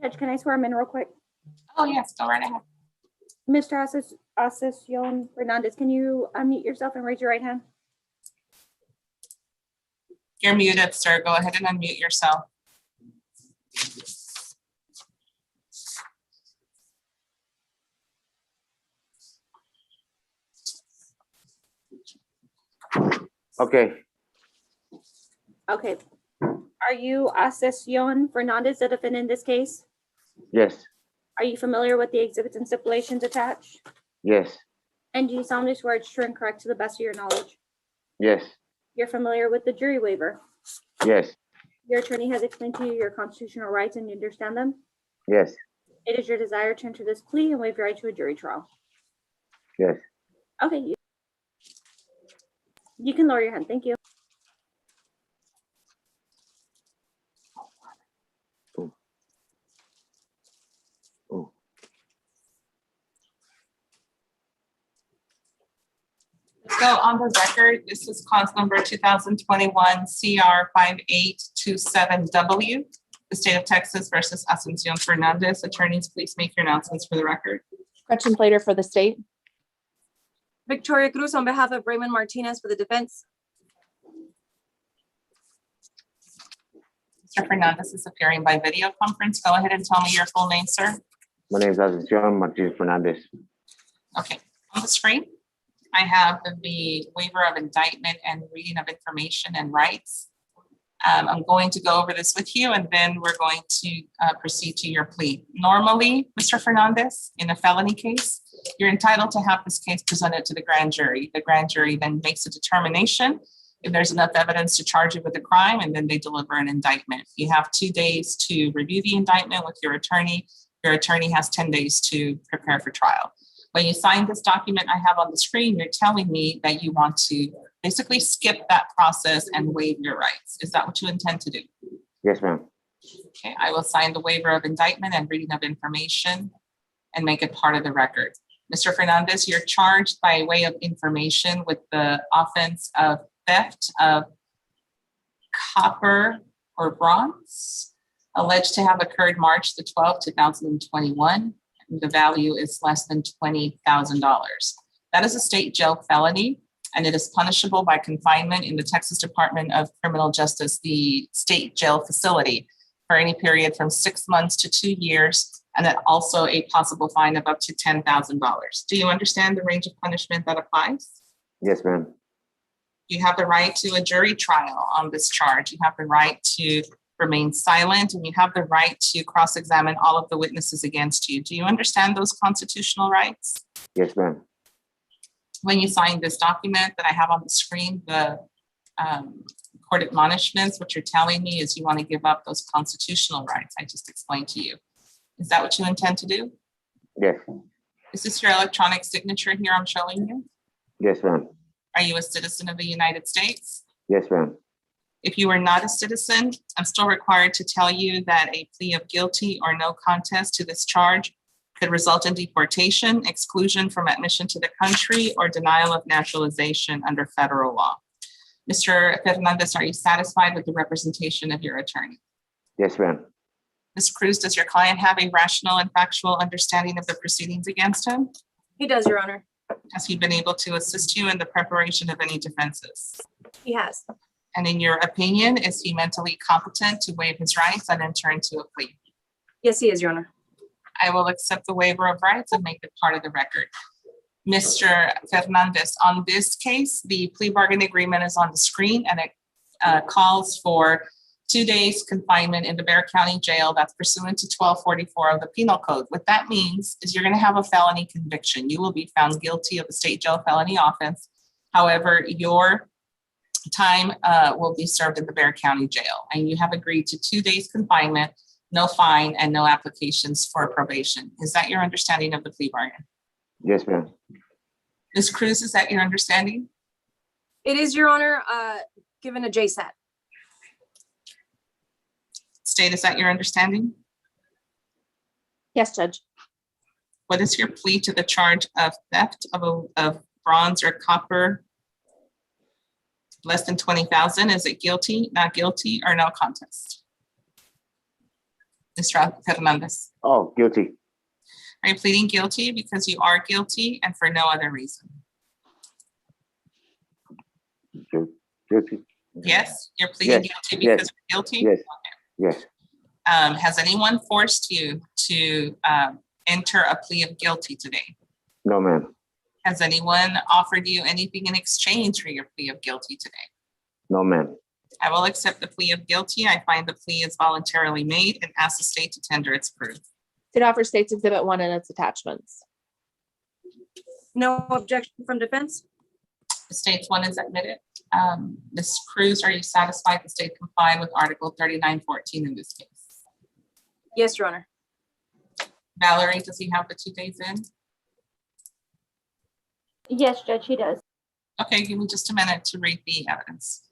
Judge, can I swear him in real quick? Oh, yes, go right ahead. Mr. Ascension Fernandez, can you unmute yourself and raise your right hand? You're muted, sir. Go ahead and unmute yourself. Okay, Okay. Are you Ascension Fernandez, the defendant in this case? yes, Are you familiar with the exhibits and stipulations attached? yes, And do you solemnly swear it's true and correct to the best of your knowledge? yes, You're familiar with the jury waiver? yes, Your attorney has explained to you your constitutional rights and you understand them? yes, It is your desire to enter this plea and waive your right to a jury trial. yes. Okay, you can lower your hand. Thank you. Oh, So on the record, this is cause number 2021 CR 5827W, the state of Texas versus Ascension Fernandez. Attorneys, please make your announcements for the record. Gretchen Plater for the state. Victoria Cruz on behalf of Raymond Martinez for the defense. Mr. Fernandez is appearing by video conference. Go ahead and tell me your full name, sir. my name is Ascension Martinez Fernandez. Okay, on the screen, I have the waiver of indictment and reading of information and rights. I'm going to go over this with you and then we're going to proceed to your plea. Normally, Mr. Fernandez, in a felony case, you're entitled to have this case presented to the grand jury. The grand jury then makes a determination if there's enough evidence to charge you with a crime, and then they deliver an indictment. You have 2 days to review the indictment with your attorney. Your attorney has 10 days to prepare for trial. When you sign this document I have on the screen, you're telling me that you want to basically skip that process and waive your rights. Is that what you intend to do? Yes, ma'am. Okay, I will sign the waiver of indictment and reading of information and make it part of the record. Mr. Fernandez, you're charged by way of information with the offense of theft of copper or bronze alleged to have occurred March the 12th, 2021. The value is less than $20,000. That is a state jail felony, and it is punishable by confinement in the Texas Department of Criminal Justice, the state jail facility, for any period from 6 months to 2 years, and then also a possible fine of up to $10,000. Do you understand the range of punishment that applies? Yes, ma'am. You have the right to a jury trial on this charge. You have the right to remain silent, and you have the right to cross-examine all of the witnesses against you. Do you understand those constitutional rights? Yes, ma'am. When you sign this document that I have on the screen, the court admonishments, what you're telling me is you want to give up those constitutional rights I just explained to you. Is that what you intend to do? Yes, Is this your electronic signature here I'm showing you? yes, ma'am. Are you a citizen of the United States? Yes, ma'am. If you are not a citizen, I'm still required to tell you that a plea of guilty or no contest to this charge could result in deportation, exclusion from admission to the country, or denial of naturalization under federal law. Mr. Fernandez, are you satisfied with the representation of your attorney? Yes, ma'am. Ms. Cruz, does your client have a rational and factual understanding of the proceedings against him? He does, Your Honor. Has he been able to assist you in the preparation of any defenses? He has. And in your opinion, is he mentally competent to waive his rights and enter into a plea? Yes, he is, Your Honor. I will accept the waiver of rights and make it part of the record. Mr. Fernandez, on this case, the plea bargain agreement is on the screen, and it calls for 2 days confinement in the Bexar County Jail. That's pursuant to 1244 of the Penal Code. What that means is you're going to have a felony conviction. You will be found guilty of a state jail felony offense. However, your time will be served in the Bexar County Jail, and you have agreed to 2 days confinement, no fine, and no applications for probation. Is that your understanding of the plea bargain? Yes, ma'am. Ms. Cruz, is that your understanding? It is, Your Honor, given a JSAT. State, is that your understanding? Yes, Judge. What is your plea to the charge of theft of bronze or copper less than 20,000? Is it guilty, not guilty, or no contest? Mr. Hernandez? Oh, guilty. Are you pleading guilty because you are guilty and for no other reason? Guilty. Yes, you're pleading Yes, guilty yes, because you're guilty? Yes. Yes. Has anyone forced you to enter a plea of guilty today? No, ma'am. Has anyone offered you anything in exchange for your plea of guilty today? No, ma'am. I will accept the plea of guilty. I find the plea is voluntarily made and ask the state to tender its proof. State offer States Exhibit 1 and its attachments. No objection from defense? The state's one is admitted. Ms. Cruz, are you satisfied the state complied with Article 3914 in this case? Yes, Your Honor. Valerie, does he have the 2 days in? Yes, Judge, he does. Okay, give me just a minute to read the evidence.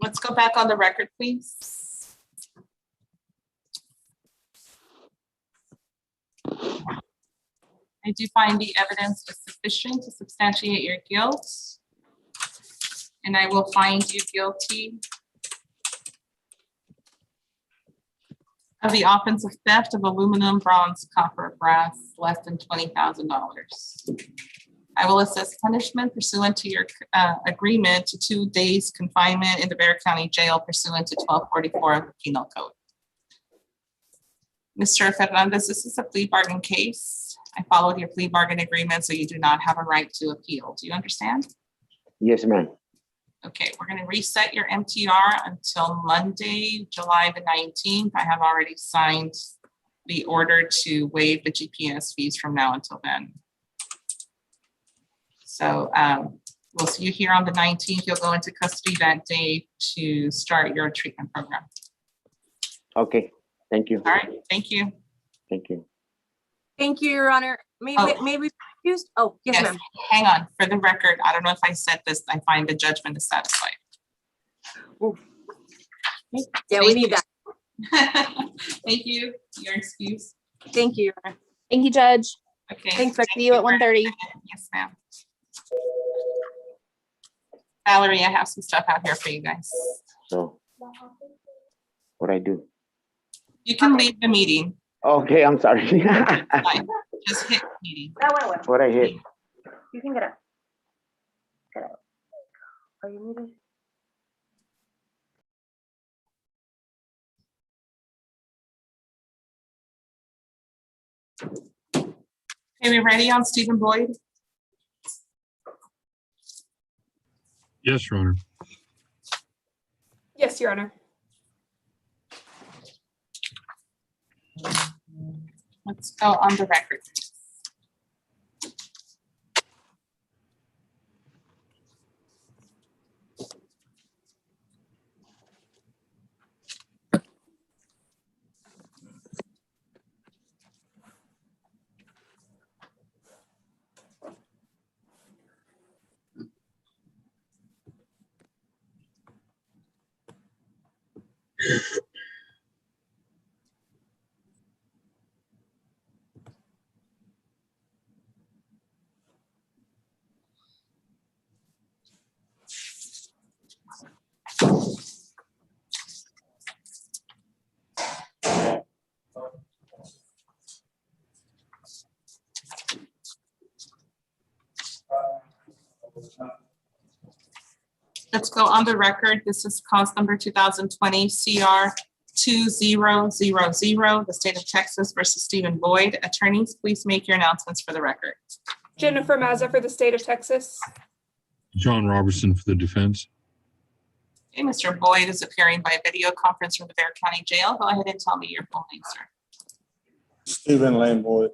Let's go back on the record, please. I do find the evidence is sufficient to substantiate your guilt, and I will find you guilty of the offense of theft of aluminum, bronze, copper, brass, less than $20,000. I will assess punishment pursuant to your agreement to 2 days confinement in the Bexar County Jail pursuant to 1244 of the Penal Code. Mr. Fernandez, this is a plea bargain case. I followed your plea bargain agreement, so you do not have a right to appeal. Do you understand? Yes, ma'am. Okay, we're going to reset your MTR until Monday, July the 19th. I have already signed the order to waive the GPS fees from now until then. So we'll see you here on the 19th. You'll go into custody that day to start your treatment program. Okay, thank you. All right, thank you. Thank you. Thank you, Your Honor. May we be excused? Oh, yes, ma'am. Hang on. For the record, I don't know if I said this, I find the judgment is satisfied. Yeah, we need that. Thank you. Your excuse. Thank you, Your Honor. Thank you, Judge. Okay. Thanks, See you at 1:30. Yes, ma'am. Valerie, I have some stuff out here for you guys. So, what I do? You can leave the meeting. Okay, I'm sorry. Fine. Just hit meeting. That went well. What I hit? You can get up. Get up. Are you muted? Okay, we ready on Stephen Boyd? Yes, Your Honor. Yes, Your Honor. Let's go on the record. Let's go on the record. This is cause number 2020 CR 2000, the state of Texas versus Stephen Boyd. Attorneys, please make your announcements for the record. Jennifer Meza for the state of Texas. John Robertson for the defense. Okay, Mr. Boyd is appearing by video conference from the Bexar County Jail. Go ahead and tell me your full name, sir. Stephen Lane Boyd.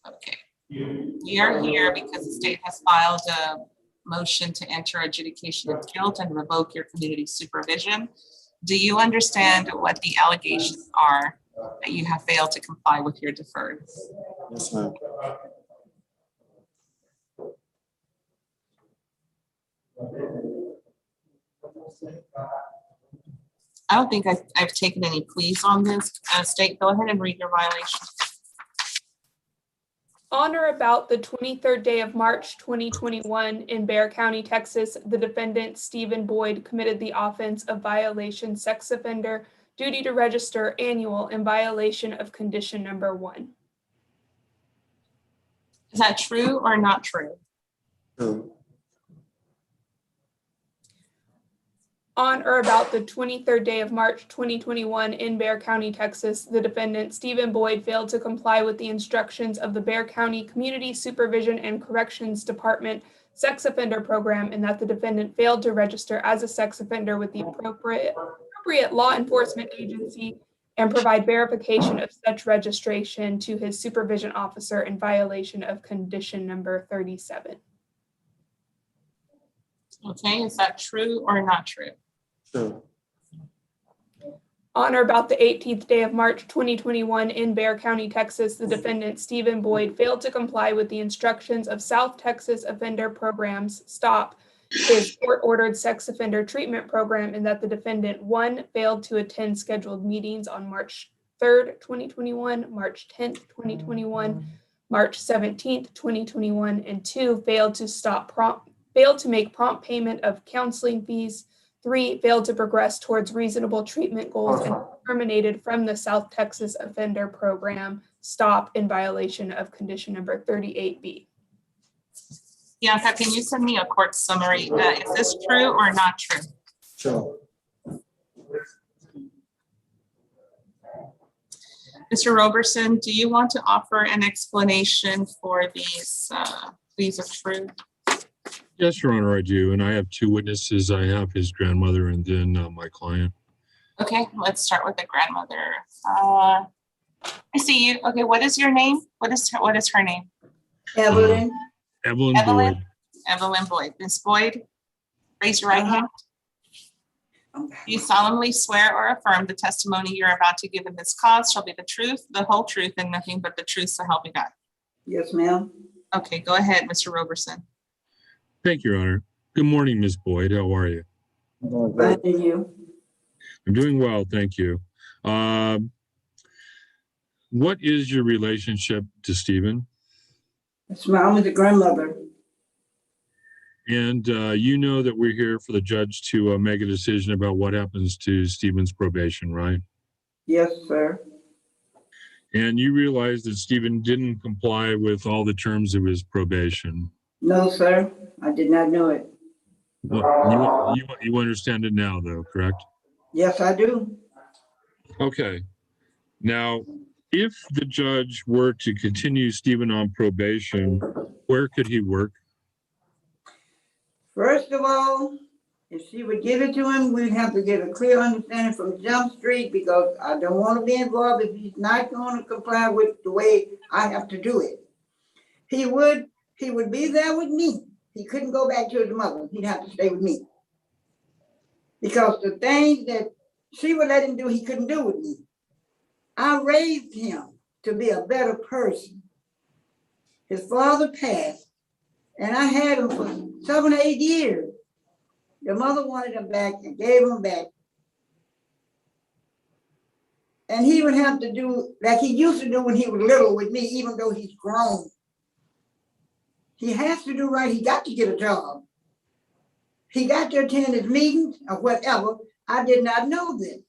Okay. We are here because the state has filed a motion to enter adjudication of guilt and revoke your community supervision. Do you understand what the allegations are that you have failed to comply with your deferred? Yes, ma'am. I don't think I've taken any pleas on this. State, go ahead and read your violation. On or about the 23rd day of March 2021 in Bexar County, Texas, the defendant, Stephen Boyd, committed the offense of violation sex offender duty to register annual in violation of condition number 1. Is that true or not true? True. On or about the 23rd day of March 2021 in Bexar County, Texas, the defendant, Stephen Boyd, failed to comply with the instructions of the Bexar County Community Supervision and Corrections Department sex offender program, and that the defendant failed to register as a sex offender with the appropriate law enforcement agency and provide verification of such registration to his supervision officer in violation of condition number 37. Okay, is that true or not true? True. On or about the 18th day of March 2021 in Bexar County, Texas, the defendant, Stephen Boyd, failed to comply with the instructions of South Texas Offender Programs, STOP, his court-ordered sex offender treatment program, and that the defendant, 1, failed to attend scheduled meetings on March 3rd, 2021, March 10th, 2021, March 17th, 2021, and 2, failed to make prompt payment of counseling fees, 3, failed to progress towards reasonable treatment goals, and terminated from the South Texas Offender Program, stop in violation of condition number 38B. Bianca, can you send me a court summary? Is this true or not true? Sure. Mr. Roberson, do you want to offer an explanation for these pleas of truth? Yes, Your Honor, I do. And I have two witnesses. I have his grandmother and then my client. Okay, let's start with the grandmother. I see you. Okay, what is your name? What is her name? Evelyn, Evelyn Evelyn? Boyd. Evelyn Boyd. Ms. Boyd, raise your right hand. okay. You solemnly swear or affirm the testimony you're about to give in this cause shall be the truth, the whole truth, and nothing but the truth, so help you God. Yes, ma'am. Okay, go ahead, Mr. Roberson. Thank you, Your Honor. Good morning, Ms. Boyd. How are you? Doing Fine, great. and you? I'm doing well, thank you. What is your relationship to Stephen? Yes, ma'am. I'm the grandmother. And you know that we're here for the judge to make a decision about what happens to Stephen's probation, right? Yes, sir. And you realize that Stephen didn't comply with all the terms of his probation. No, sir. I did not know it. Well, you understand it now, though, correct? Yes, I do. Okay. Now, if the judge were to continue Stephen on probation, where could he work? First of all, if she would give it to him, we'd have to get a clear understanding from Jump Street, because I don't want to be involved if he's not going to comply with the way I have to do it. He would be there with me. He couldn't go back to his mother. He'd have to stay with me. Because the things that she would let him do, he couldn't do with me. I raised him to be a better person. His father passed, and I had him for 7 or 8 years. The mother wanted him back and gave him back. And he would have to do like he used to do when he was little with me, even though he's grown. He has to do right. He got to get a job. He got to attend his meetings or whatever. I did not know this.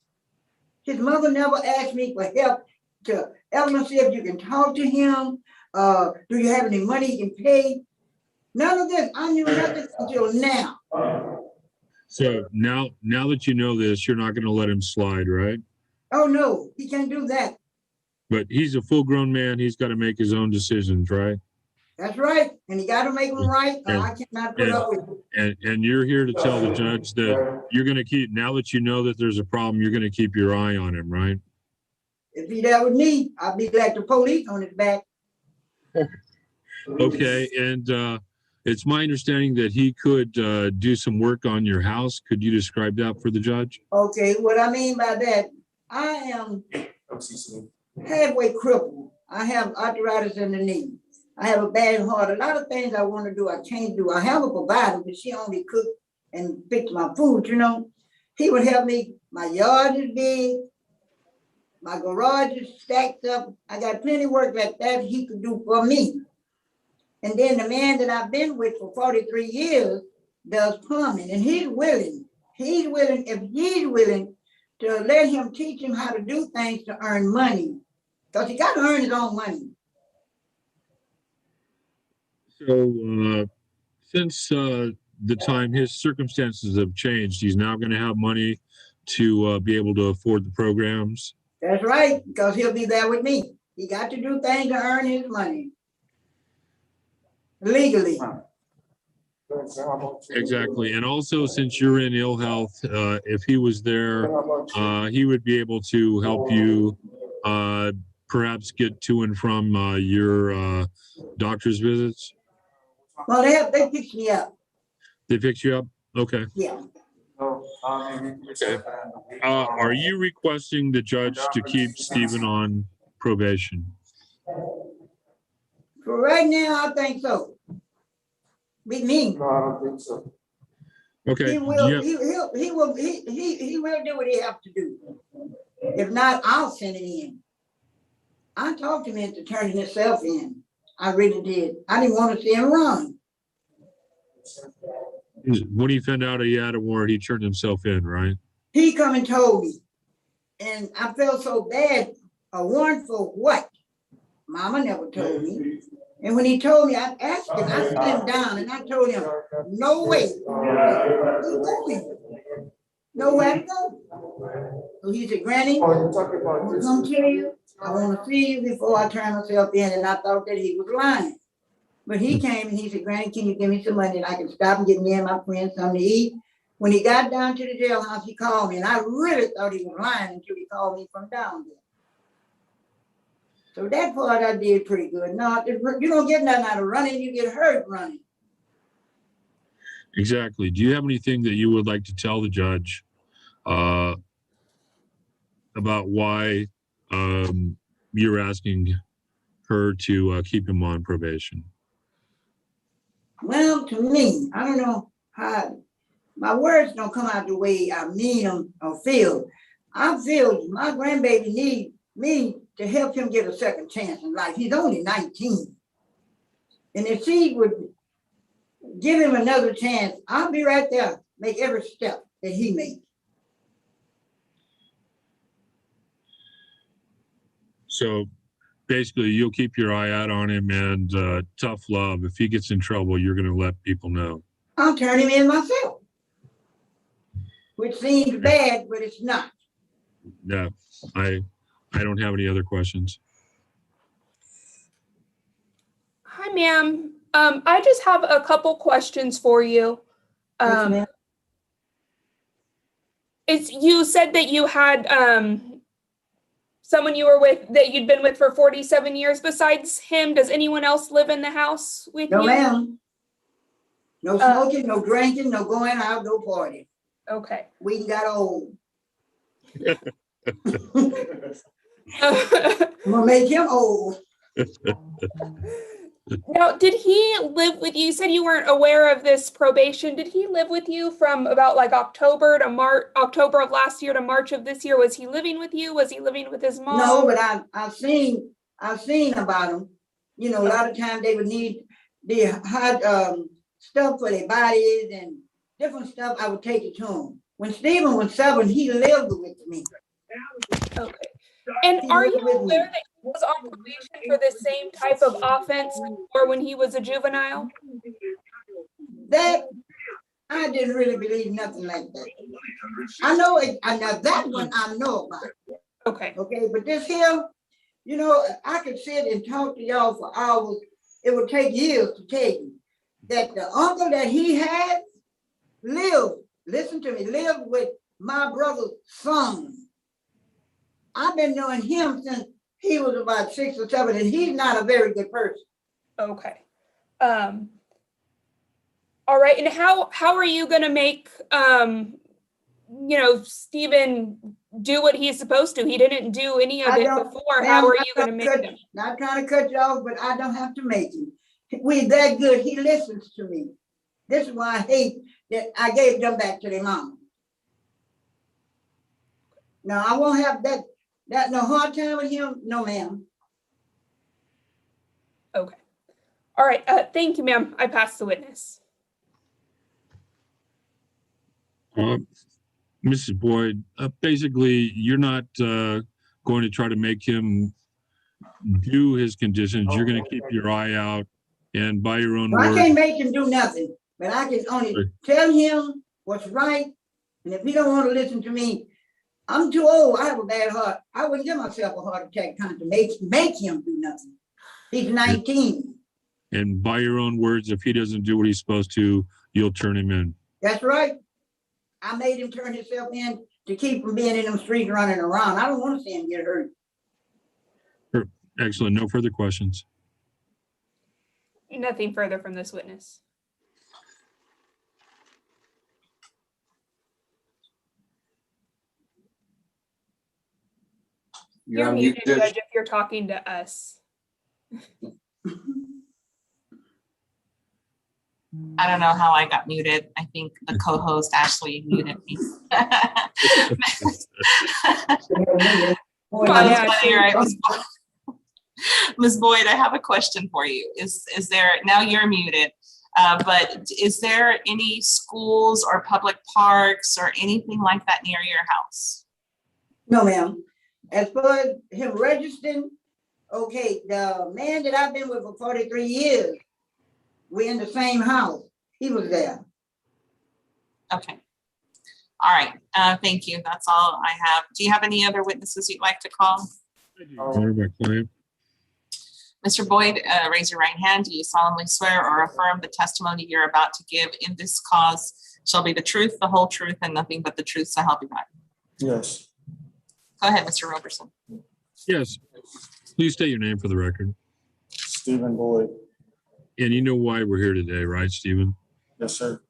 His mother never asked me for help to Evelyn, see if you can talk to him. Do you have any money he can pay? None of this. I knew nothing until now. So now that you know this, you're not going to let him slide, right? Oh, no, he can't do that. But he's a full-grown man. He's got to make his own decisions, right? That's right. And he got to make them right. Or I cannot put up with it. And you're here to tell the judge that you're going to keep, now that you know that there's a problem, you're going to keep your eye on him, right? If he there with me, I'll be like the police on his back. Okay, and it's my understanding that he could do some work on your house. Could you describe that for the judge? Okay, what I mean by that, I am halfway crippled. I have arthritis in the knee. I have a bad heart. A lot of things I want to do, I can't do. I have a provider, but she only cooks and fix my food, you know. He would help me. My yard is big. My garage is stacked up. I got plenty of work like that he could do for me. And then the man that I've been with for 43 years does plumbing, and he's willing, if he's willing to let him teach him how to do things to earn money, because he got to earn his own money. So since the time his circumstances have changed, he's now going to have money to be able to afford the programs. That's right, because he'll be there with me. He got to do things to earn his money. Legally. Exactly. And also, since you're in ill health, if he was there, he would be able to help you perhaps get to and from your doctor's visits. Well, they picked me up. They picked you up? Okay. Yeah. Okay. Are you requesting the judge to keep Stephen on probation? For right now, I think so. With me. No, I don't think so. Okay, He will, yeah, he will do what he have to do. If not, I'll send it in. I talked him into turning himself in. I really did. I didn't want to see him run. when he found out he had a warrant, he turned himself in, right? He come and told me. And I felt so bad. A warrant for what? Mama never told me. And when he told me, I asked him, I sat him down and I told him, no way. He's going. Nowhere to go. So he said, Granny, I'm gonna come to you. I want to see you before I turn myself in. And I thought that he was lying. But he came and he said, Granny, can you give me some money and I can stop and get me and my friends something to eat? When he got down to the jailhouse, he called me and I really thought he was lying until he called me from down there. So that part I did pretty good. No, you don't get nothing out of running, you get hurt running. Exactly. Do you have anything that you would like to tell the judge about why you're asking her to keep him on probation? Well, to me, I don't know how, my words don't come out the way I mean them or feel. I feel my grandbaby needs me to help him get a second chance in life. He's only 19. And if she would give him another chance, I'll be right there, make every step that he makes. So basically, you'll keep your eye out on him and tough love. If he gets in trouble, you're going to let people know. I'll turn him in myself, which seems bad, but it's not. Yeah, I don't have any other questions. Hi, ma'am. I just have a couple questions for you. Yes, ma'am. You said that you had someone you were with that you'd been with for 47 years besides him. Does anyone else live in the house with No, you? ma'am. No smoking, no drinking, no going out, no party. Okay. We got old. Now, I'm gonna make him old. did he live with you? You said you weren't aware of this probation. Did he live with you from about like October of last year to March of this year? Was he living with you? Was he living with his mom? No, but I've seen about them. You know, a lot of times they would need the hot stuff for their bodies and different stuff. I would take it to him. When Stephen was 7, he lived with me. Okay. And are you aware that he was on probation for the same type of offense or when he was a juvenile? That I didn't really believe nothing like that. I know it. Now that one I know about. Okay. Okay, but this here, you know, I could sit and talk to y'all for hours. It would take years to tell you that the uncle that he had lived, listen to me, lived with my brother's son. I've been knowing him since he was about 6 or 7, and he's not a very good person. Okay. All right. And how are you going to make, Stephen do what he's supposed to? He didn't do any of it before. How are you going to make him? Not trying to cut you off, but I don't have to make him. We're that good. He listens to me. This is why I hate that I gave them back to their mom. Now, I won't have that no hard time with him. No, ma'am. Okay. All right. Thank you, ma'am. I passed the witness. Mrs. Boyd, basically, you're not going to try to make him do his conditions. You're going to keep your eye out, and by your own Well, word. I can't make him do nothing, but I can only tell him what's right. And if he don't want to listen to me, I'm too old. I have a bad heart. I wouldn't give myself a heart attack trying to make him do nothing. He's 19. And by your own words, if he doesn't do what he's supposed to, you'll turn him in. That's right. I made him turn himself in to keep from being in them streets running around. I don't want to see him get hurt. Excellent. No further questions. Nothing further from this witness. You're muted, Judge, if you're talking to us. I don't know how I got muted. I think the co-host Ashley muted me. Ms. Boyd, I have a question for you. Is there, now you're muted, but is there any schools or public parks or anything like that near your house? No, ma'am. As far as him registering, okay, the man that I've been with for 43 years, we're in the same house. He was there. Okay. All right. Thank you. That's all I have. Do you have any other witnesses you'd like to call? Mr. Boyd, raise your right hand. Do you solemnly swear or affirm the testimony you're about to give in this cause shall be the truth, the whole truth, and nothing but the truth, so help you God? Yes. Go ahead, Mr. Roberson. Yes. Please state your name for the record. Stephen Boyd. And you know why we're here today, right, Stephen? Yes, sir.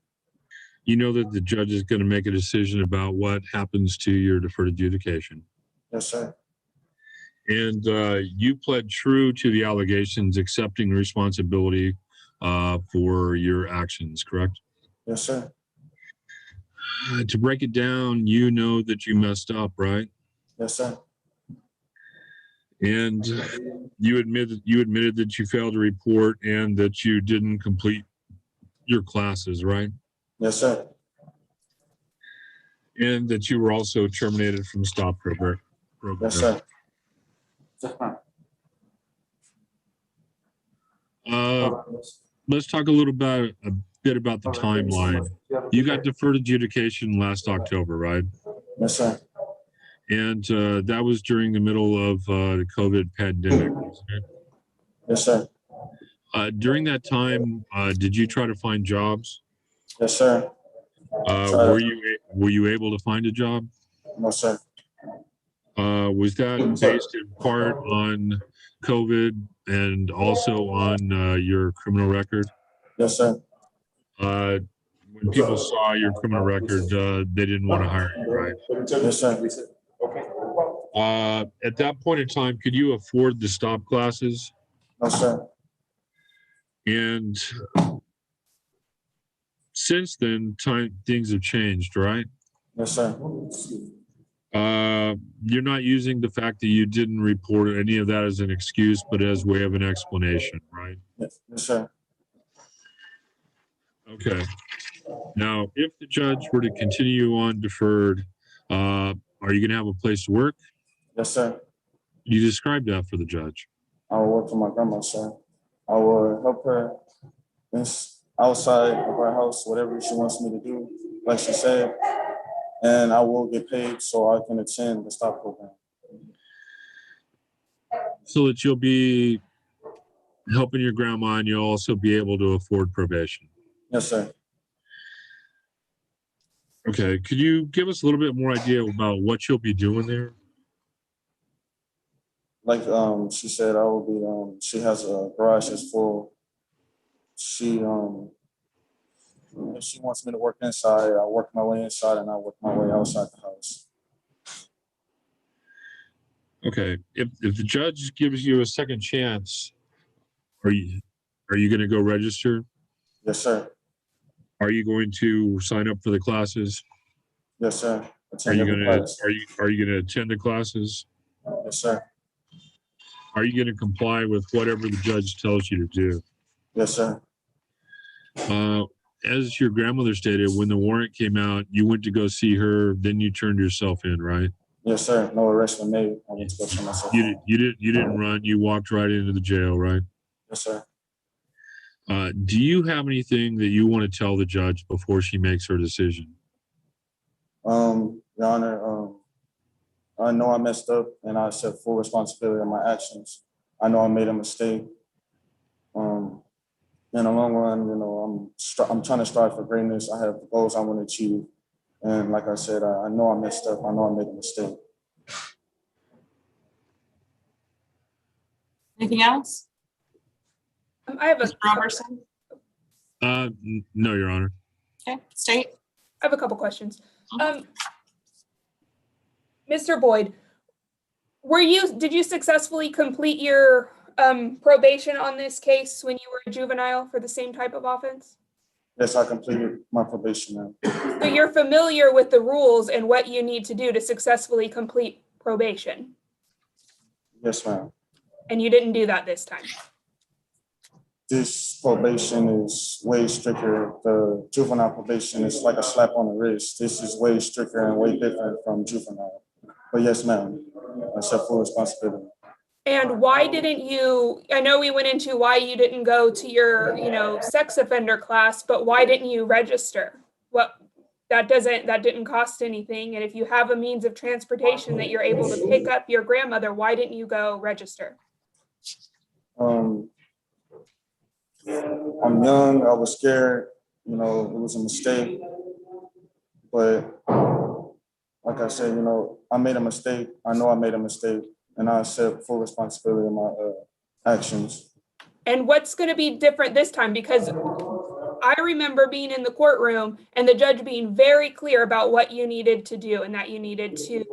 You know that the judge is going to make a decision about what happens to your deferred adjudication. Yes, sir. And you pled true to the allegations, accepting responsibility for your actions, correct? Yes, sir. To break it down, you know that you messed up, right? Yes, sir. And you admitted that you failed to report and that you didn't complete your classes, right? Yes, sir. And that you were also terminated from stop program. Yes, sir. Let's talk a bit about the timeline. You got deferred adjudication last October, right? Yes, sir. And that was during the middle of the COVID pandemic, wasn't it? Yes, sir. During that time, did you try to find jobs? Yes, sir. Were you able to find a job? No, sir. Was that based in part on COVID and also on your criminal record? Yes, sir. When people saw your criminal record, they didn't want to hire you, right? Yes, sir. At that point in time, could you afford the stop classes? No, sir. And since then, things have changed, right? Yes, sir. You're not using the fact that you didn't report any of that as an excuse, but as way of an explanation, right? Yes, sir. Okay. Now, if the judge were to continue on deferred, are you going to have a place to work? Yes, sir. You described that for the judge. I will work for my grandma, sir. I will help her outside of her house, whatever she wants me to do, like she said. And I will get paid so I can attend the stop program. So that you'll be helping your grandma and you'll also be able to afford probation. Yes, sir. Okay. Could you give us a little bit more idea about what you'll be doing there? Like she said, I will be, she has a garage that's full. She wants me to work inside. I work my way inside and I work my way outside the house. Okay. If the judge gives you a second chance, are you going to go register? Yes, sir. Are you going to sign up for the classes? Yes, sir. Are you going to attend the classes? Yes, sir. Are you going to comply with whatever the judge tells you to do? Yes, sir. As your grandmother stated, when the warrant came out, you went to go see her, then you turned yourself in, right? Yes, sir. No arrest was made. I went to go see myself. You didn't run. You walked right into the jail, right? Yes, sir. Do you have anything that you want to tell the judge before she makes her decision? Your Honor, I know I messed up and I accept full responsibility of my actions. I know I made a mistake. In the long run, you know, I'm trying to strive for greatness. I have goals I want to achieve. And like I said, I know I messed up. I know I made a mistake. Anything else? I have Mr. Robertson? No, Your Honor. Okay, State. I have a couple questions. Mr. Boyd, did you successfully complete your probation on this case when you were a juvenile for the same type of offense? Yes, I completed my probation now. So you're familiar with the rules and what you need to do to successfully complete probation, Yes, ma'am. and you didn't do that this time. This probation is way stricter. The juvenile probation is like a slap on the wrist. This is way stricter and way different from juvenile. But yes, ma'am, I accept full responsibility. And why didn't you, I know we went into why you didn't go to your, sex offender class, but why didn't you register? That didn't cost anything. And if you have a means of transportation that you're able to pick up your grandmother, why didn't you go register? I'm young, I was scared, it was a mistake. But like I said, I made a mistake. I know I made a mistake, and I accept full responsibility of my actions. And what's going to be different this time? Because I remember being in the courtroom and the judge being very clear about what you needed to do, and that you needed to,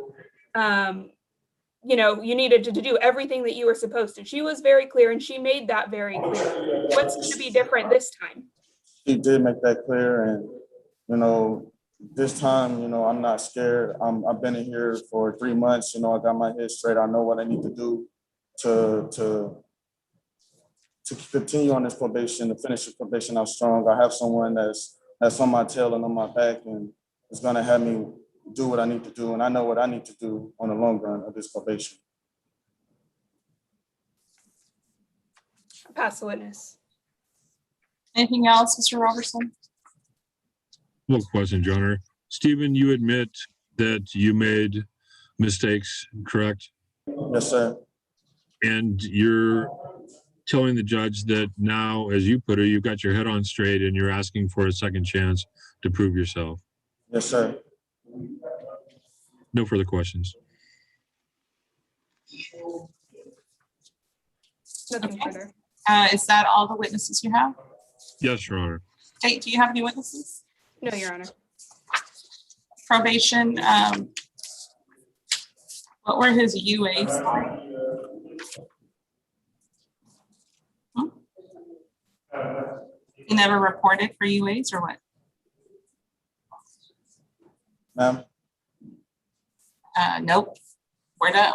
you needed to do everything that you were supposed to. She was very clear, and she made that very clear. What's going to be different this time? She did make that clear, and this time, I'm not scared. I've been in here for 3 months. I got my head straight. I know what I need to do to continue on this probation, to finish the probation out strong. I have someone that's on my tail and on my back, and is gonna have me do what I need to do. And I know what I need to do on the long run of this probation. Pass the witness. Anything else, Mr. Robertson? No question, Your Honor. Stephen, you admit that you made mistakes, correct? Yes, sir. And you're telling the judge that now, as you put it, you've got your head on straight and you're asking for a second chance to prove yourself. Yes, sir. No further questions. Nothing Okay. further. Is that all the witnesses you have? Yes, Your Honor. Kate, do you have any witnesses? No, Your Honor. Probation, what were his UAs? He never reported for UAs or what? Ma'am? Nope.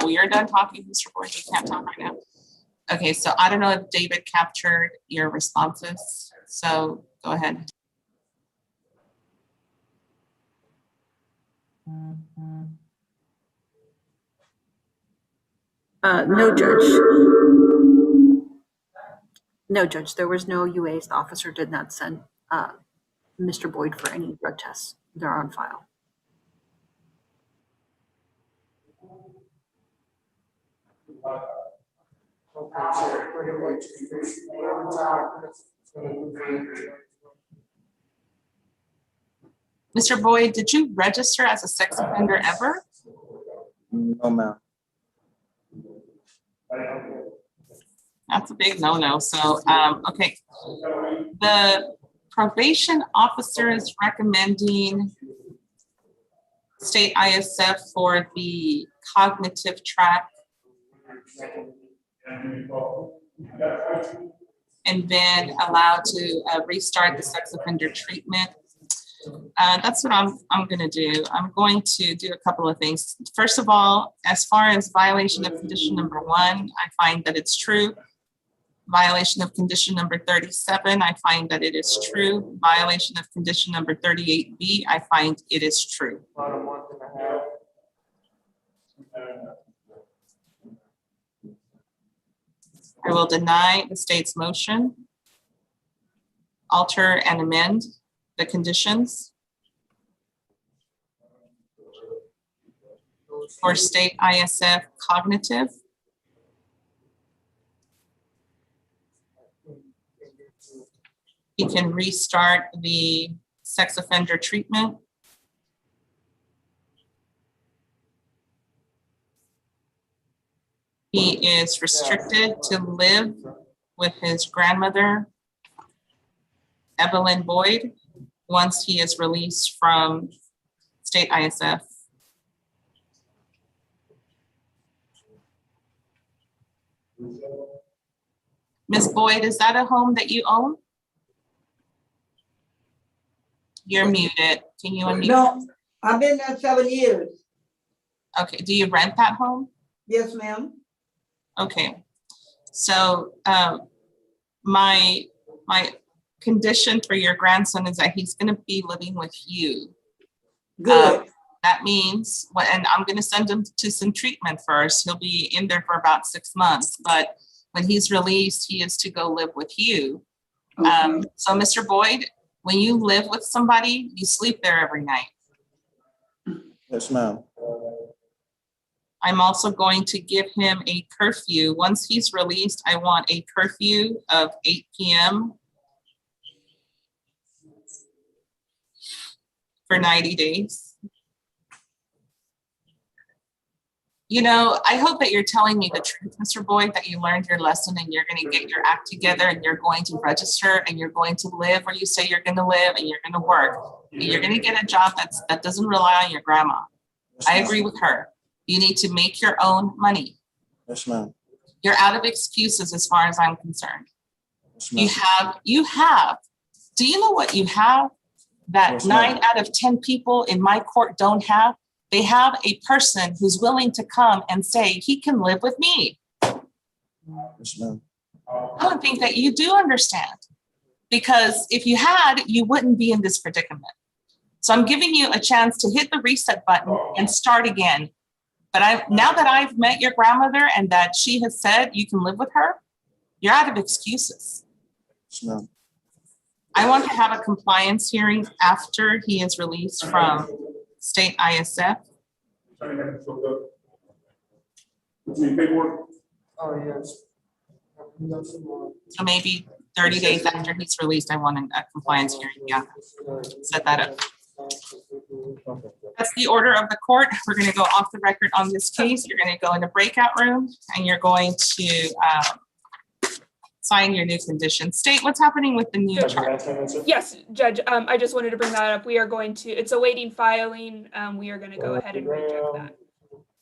We are done talking, Mr. Boyd. You can't talk right now. Okay, so I don't know if David captured your responses, so go ahead. No, Judge. No, Judge, there was no UAs. The officer did not send Mr. Boyd for any drug tests. They're on file. Mr. Boyd, did you register as a sex offender ever? No, ma'am. That's a big no-no. So, okay. The probation officer is recommending state ISF for the cognitive track. And then allow to restart the sex offender treatment. That's what I'm going to do. I'm going to do a couple of things. First of all, as far as violation of condition number 1, I find that it's true. Violation of condition number 37, I find that it is true. Violation of condition number 38B, I find it is true. I will deny the state's motion, alter and amend the conditions for state ISF cognitive. He can restart the sex offender treatment. He is restricted to live with his grandmother, Evelyn Boyd, once he is released from state ISF. Ms. Boyd, is that a home that you own? You're muted. Can you unmute? No, I've been there 7 years. Okay, do you rent that home? Yes, ma'am. Okay, so my condition for your grandson is that he's gonna be living with you. Good. That means, and I'm gonna send him to some treatment first. He'll be in there for about 6 months, but when he's released, he is to go live with you. Okay. So Mr. Boyd, when you live with somebody, you sleep there every night. Yes, ma'am. I'm also going to give him a curfew. Once he's released, I want a curfew of 8 p.m. for 90 days. You know, I hope that you're telling me the truth, Mr. Boyd, that you learned your lesson and you're going to get your act together and you're going to register and you're going to live where you say you're going to live and you're going to work. And you're going to get a job that doesn't rely on your grandma. Yes, I ma'am. agree with her. You need to make your own money. Yes, ma'am. You're out of excuses as far as I'm concerned. Yes, ma'am. You have, do you know what you have that Yes, ma'am. 9 out of 10 people in my court don't have? They have a person who's willing to come and say, he can live with me. Yes, ma'am. I don't think that you do understand, because if you had, you wouldn't be in this predicament. So I'm giving you a chance to hit the reset button and start again. But now that I've met your grandmother and that she has said you can live with her, you're out of excuses. Yes, ma'am. I want to have a compliance hearing after he is released from state ISF. So maybe 30 days after he's released, I want a compliance hearing. Yeah, set that up. That's the order of the court. We're going to go off the record on this case. You're going to go in a breakout room and you're going to sign your new conditions. State, what's happening with the new charge? Yes, Judge, I just wanted to bring that up. We are going to, it's awaiting filing. We are going to go ahead and reject that.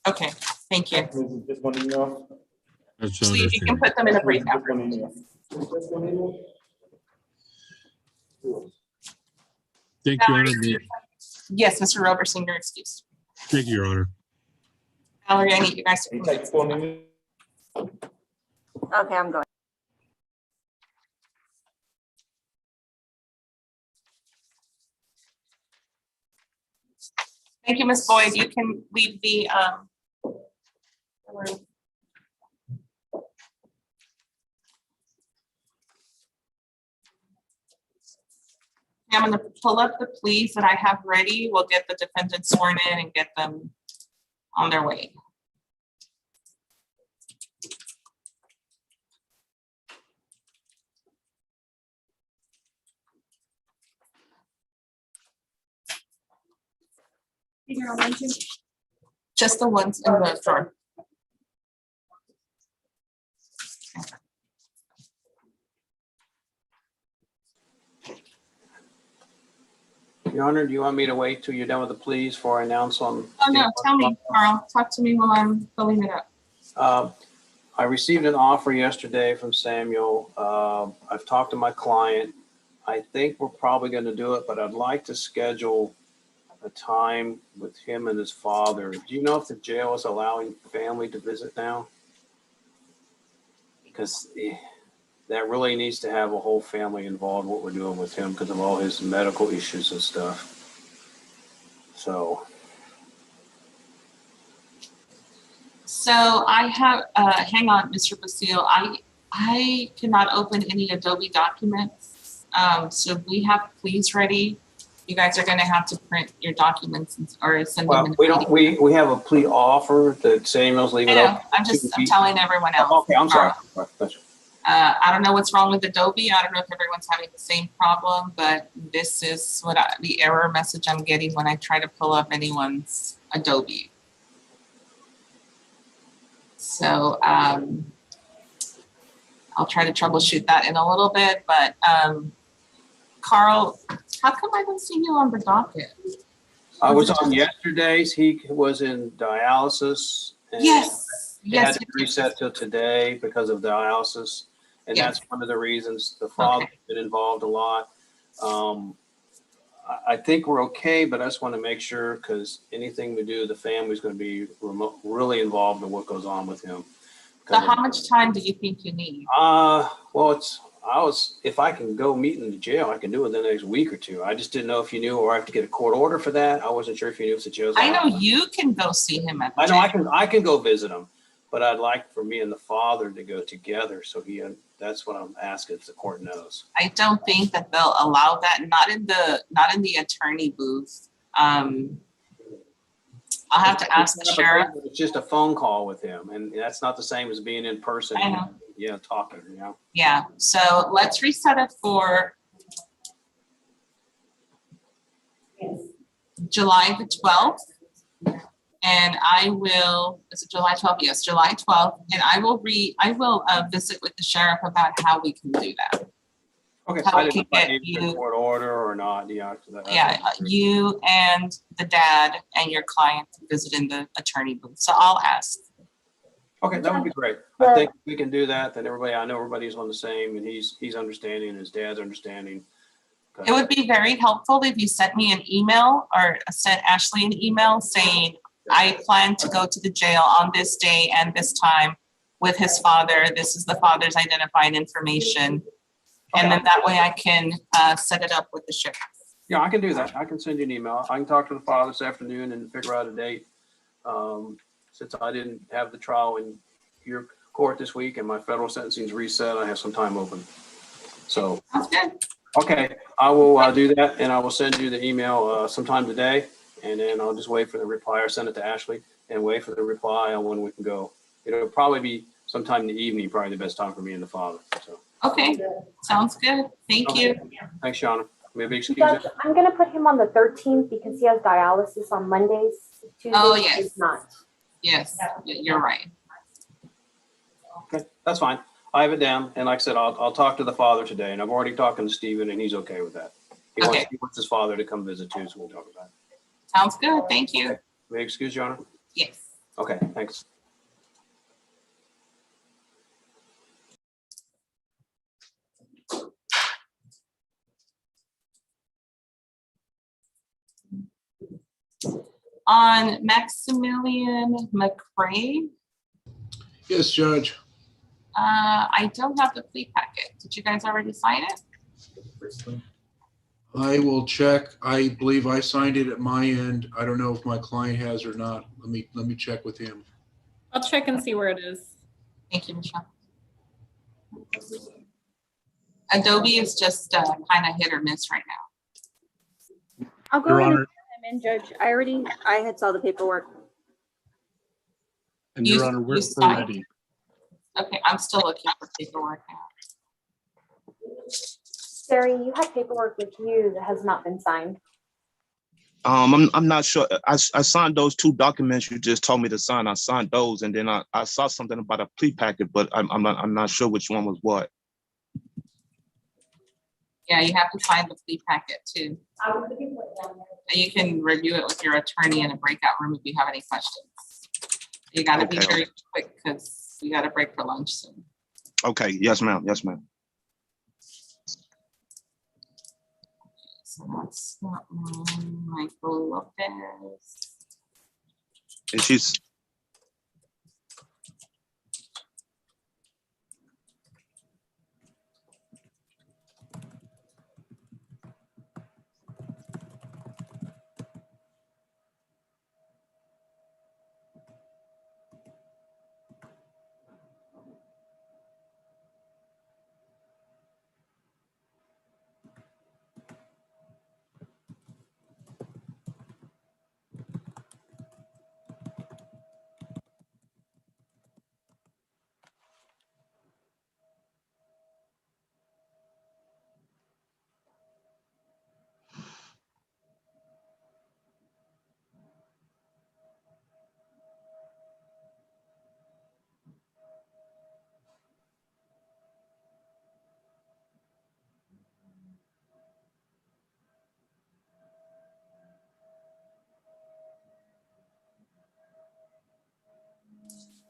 Okay, thank you. That's Steve, you can put them in a breakout room. Thank you, Your Honor. Yes, Mr. Roberson, you're excused. Thank you, Your Honor. Valerie, I need you guys to come in. Okay, I'm going. Thank you, Ms. Boyd. You can leave the room. I'm going to pull up the pleas that I have ready. We'll get the defendants sworn in and get them on their way. Just the ones in the drawer. Your Honor, do you want me to wait till you're done with the pleas before I announce on? Oh, no, tell me, Carl. Talk to me while I'm filling it up. I received an offer yesterday from Samuel. I've talked to my client. I think we're probably going to do it, but I'd like to schedule a time with him and his father. Do you know if the jail is allowing family to visit now? Because that really needs to have a whole family involved, what we're doing with him because of all his medical issues and stuff. So I have, hang on, Mr. Basile. I cannot open any Adobe documents. So we have pleas ready. You guys are going to have to print your documents or send them. Well, we have a plea offer that Samuel's leaving. I know. I'm telling everyone else. Okay, I'm sorry. I don't know what's wrong with Adobe. I don't know if everyone's having the same problem, but this is what the error message I'm getting when I try to pull up anyone's Adobe. So I'll try to troubleshoot that in a little bit, but Carl, how come I haven't seen you on the docket? I was on yesterday's. He was in dialysis. And yes. He had to reset till today because of dialysis. And that's one of the reasons the father's been involved a lot. I think we're okay, but I just want to make sure, because anything we do, the family's going to be really involved in what goes on with him. So how much time do you think you need? Well, if I can go meet in the jail, I can do it in the next week or two. I just didn't know if you knew, or I have to get a court order for that. I wasn't sure if you knew if the jail's. I know you can go see him at the I know jail. I can go visit him, but I'd like for me and the father to go together. So that's what I'm asking if the court knows. I don't think that they'll allow that, not in the attorney booth. I'll have to ask the sheriff. It's just a phone call with him, and that's not the same as being in person. I know. Yeah, talking, you know. Yeah, so let's reset it for July the 12th. And I will, is it July 12th? Yes, July 12th. And I will visit with the sheriff about how we can do that. Okay, How so I we didn't can know if I get needed a you, court order or not. Yeah, you and the dad and your client visit in the attorney booth. So I'll ask. Okay, that would be great. I think we can do that. Then I know everybody's on the same, and he's understanding, and his dad's understanding. It would be very helpful if you sent me an email or sent Ashley an email saying, I plan to go to the jail on this day and this time with his father. This is the father's identifying information. And then that way I can set it up with the sheriff. Yeah, I can do that. I can send you an email. I can talk to the father this afternoon and figure out a date. Since I didn't have the trial in your court this week and my federal sentencing is reset, I have some time open. So, Sounds good. okay, I will do that, and I will send you the email sometime today, and then I'll just wait for the reply or send it to Ashley and wait for the reply on when we can go. It'll probably be sometime in the evening, probably the best time for me and the father. So. Okay, sounds good. Thank you. Thanks, Shauna. Maybe excuse Judge, me. I'm gonna put him on the 13th because he has dialysis on Mondays. Tuesdays, Oh, yes. he's not. Yes, you're right. Okay, that's fine. I have it down, and like I said, I'll talk to the father today, and I've already talked to Stephen, and he's okay with that. He wants his father to come visit too, so we'll talk about it. Sounds good. Thank you. May I excuse you, Honor? Yes. Okay, thanks. On Maximilian McCrae, Yes, Judge. I don't have the plea packet. Did you guys already sign it? I will check. I believe I signed it at my end. I don't know if my client has or not. Let me check with him. I'll check and see where it is. Thank you, Michelle. Adobe is just kind of hit or miss right now. I'll go Your ahead Honor. and send him in, Judge. I had saw the paperwork. And You- Your Honor, we're you signed? ready. Okay, I'm still looking for paperwork now. Sari, you have paperwork with you that has not been signed. I'm not sure. I signed those 2 documents you just told me to sign. I signed those, and then I saw something about a plea packet, but I'm not sure which one was what. Yeah, you have to sign the plea packet too. And you can review it with your attorney in a breakout room if you have any questions. You gotta be Okay. very quick because we gotta break for lunch soon. Okay. Yes, ma'am. Yes, ma'am. So that's not Michael Lopez. And she's.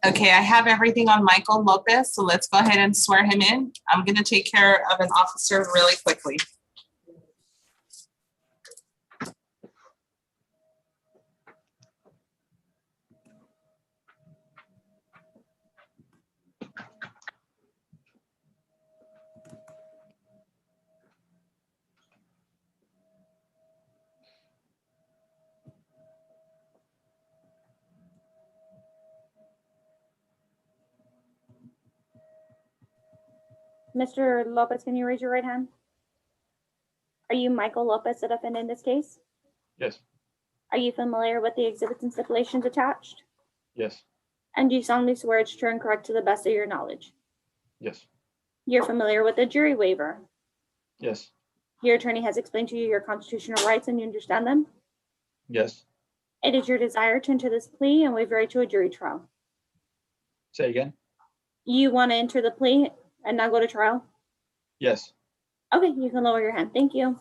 Okay, I have everything on Michael Lopez, so let's go ahead and swear him in. I'm gonna take care of an officer really quickly. Mr. Lopez, can you raise your right hand? Are you Michael Lopez, the defendant in this case? Yes. Are you familiar with the exhibits and stipulations attached? Yes. And do you solemnly swear it's true and correct to the best of your knowledge? Yes. You're familiar with the jury waiver? Yes. Your attorney has explained to you your constitutional rights and you understand them? Yes. It is your desire to enter this plea and waive your right to a jury trial. Say again? You want to enter the plea and not go to trial? Yes. Okay, you can lower your hand. Thank you.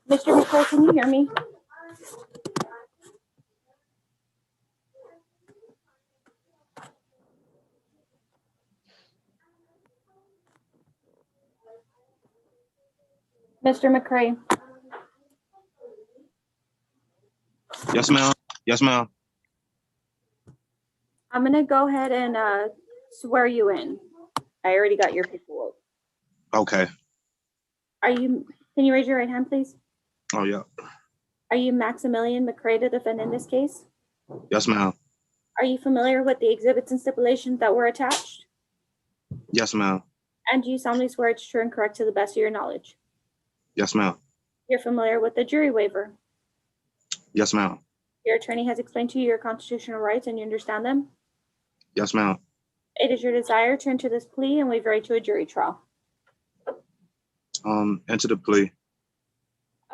Mr. McCray, can you hear me? Mr. McCray, Yes, ma'am. Yes, ma'am. I'm gonna go ahead and swear you in. I already got your paperwork. Okay. Can you raise your right hand, please? Oh, yeah. Are you Maximilian McCray, the defendant in this case? Yes, ma'am. Are you familiar with the exhibits and stipulations that were attached? Yes, ma'am. And do you solemnly swear it's true and correct to the best of your knowledge? Yes, ma'am. You're familiar with the jury waiver? Yes, ma'am. Your attorney has explained to you your constitutional rights and you understand them? Yes, ma'am. It is your desire to enter this plea and waive your right to a jury trial. Enter the plea.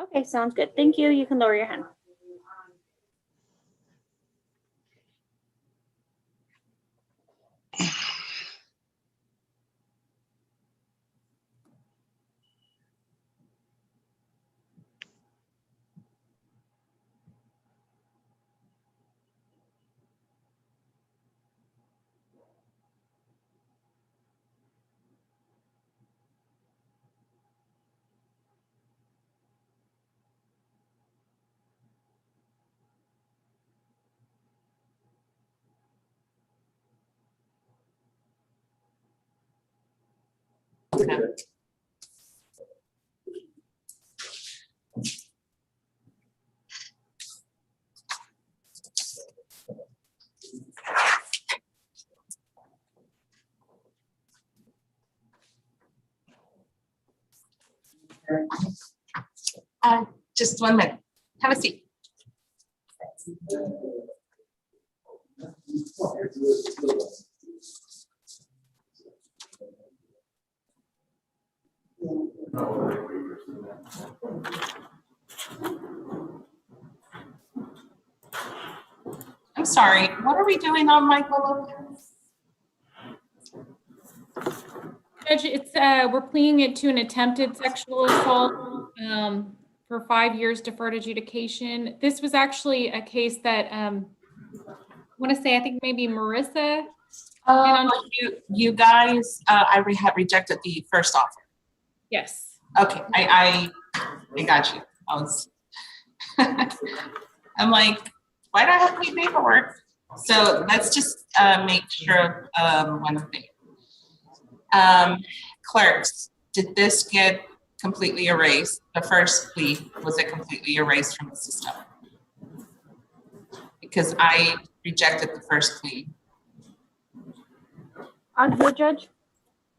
Okay, sounds good. Thank you. You can lower your hand. Just 1 minute. Have a seat. I'm sorry, what are we doing on Michael Lopez? Judge, it's, we're pleading it to an attempted sexual assault for 5 years deferred adjudication. This was actually a case that I want to say, I think maybe Marissa. You guys, I had rejected the first offer. Yes. Okay, I got you. I'm like, why do I have to keep paperwork? So let's just make sure of one thing. Clerks, did this get completely erased? The first plea, was it completely erased from the system? Because I rejected the first plea. On who, Judge?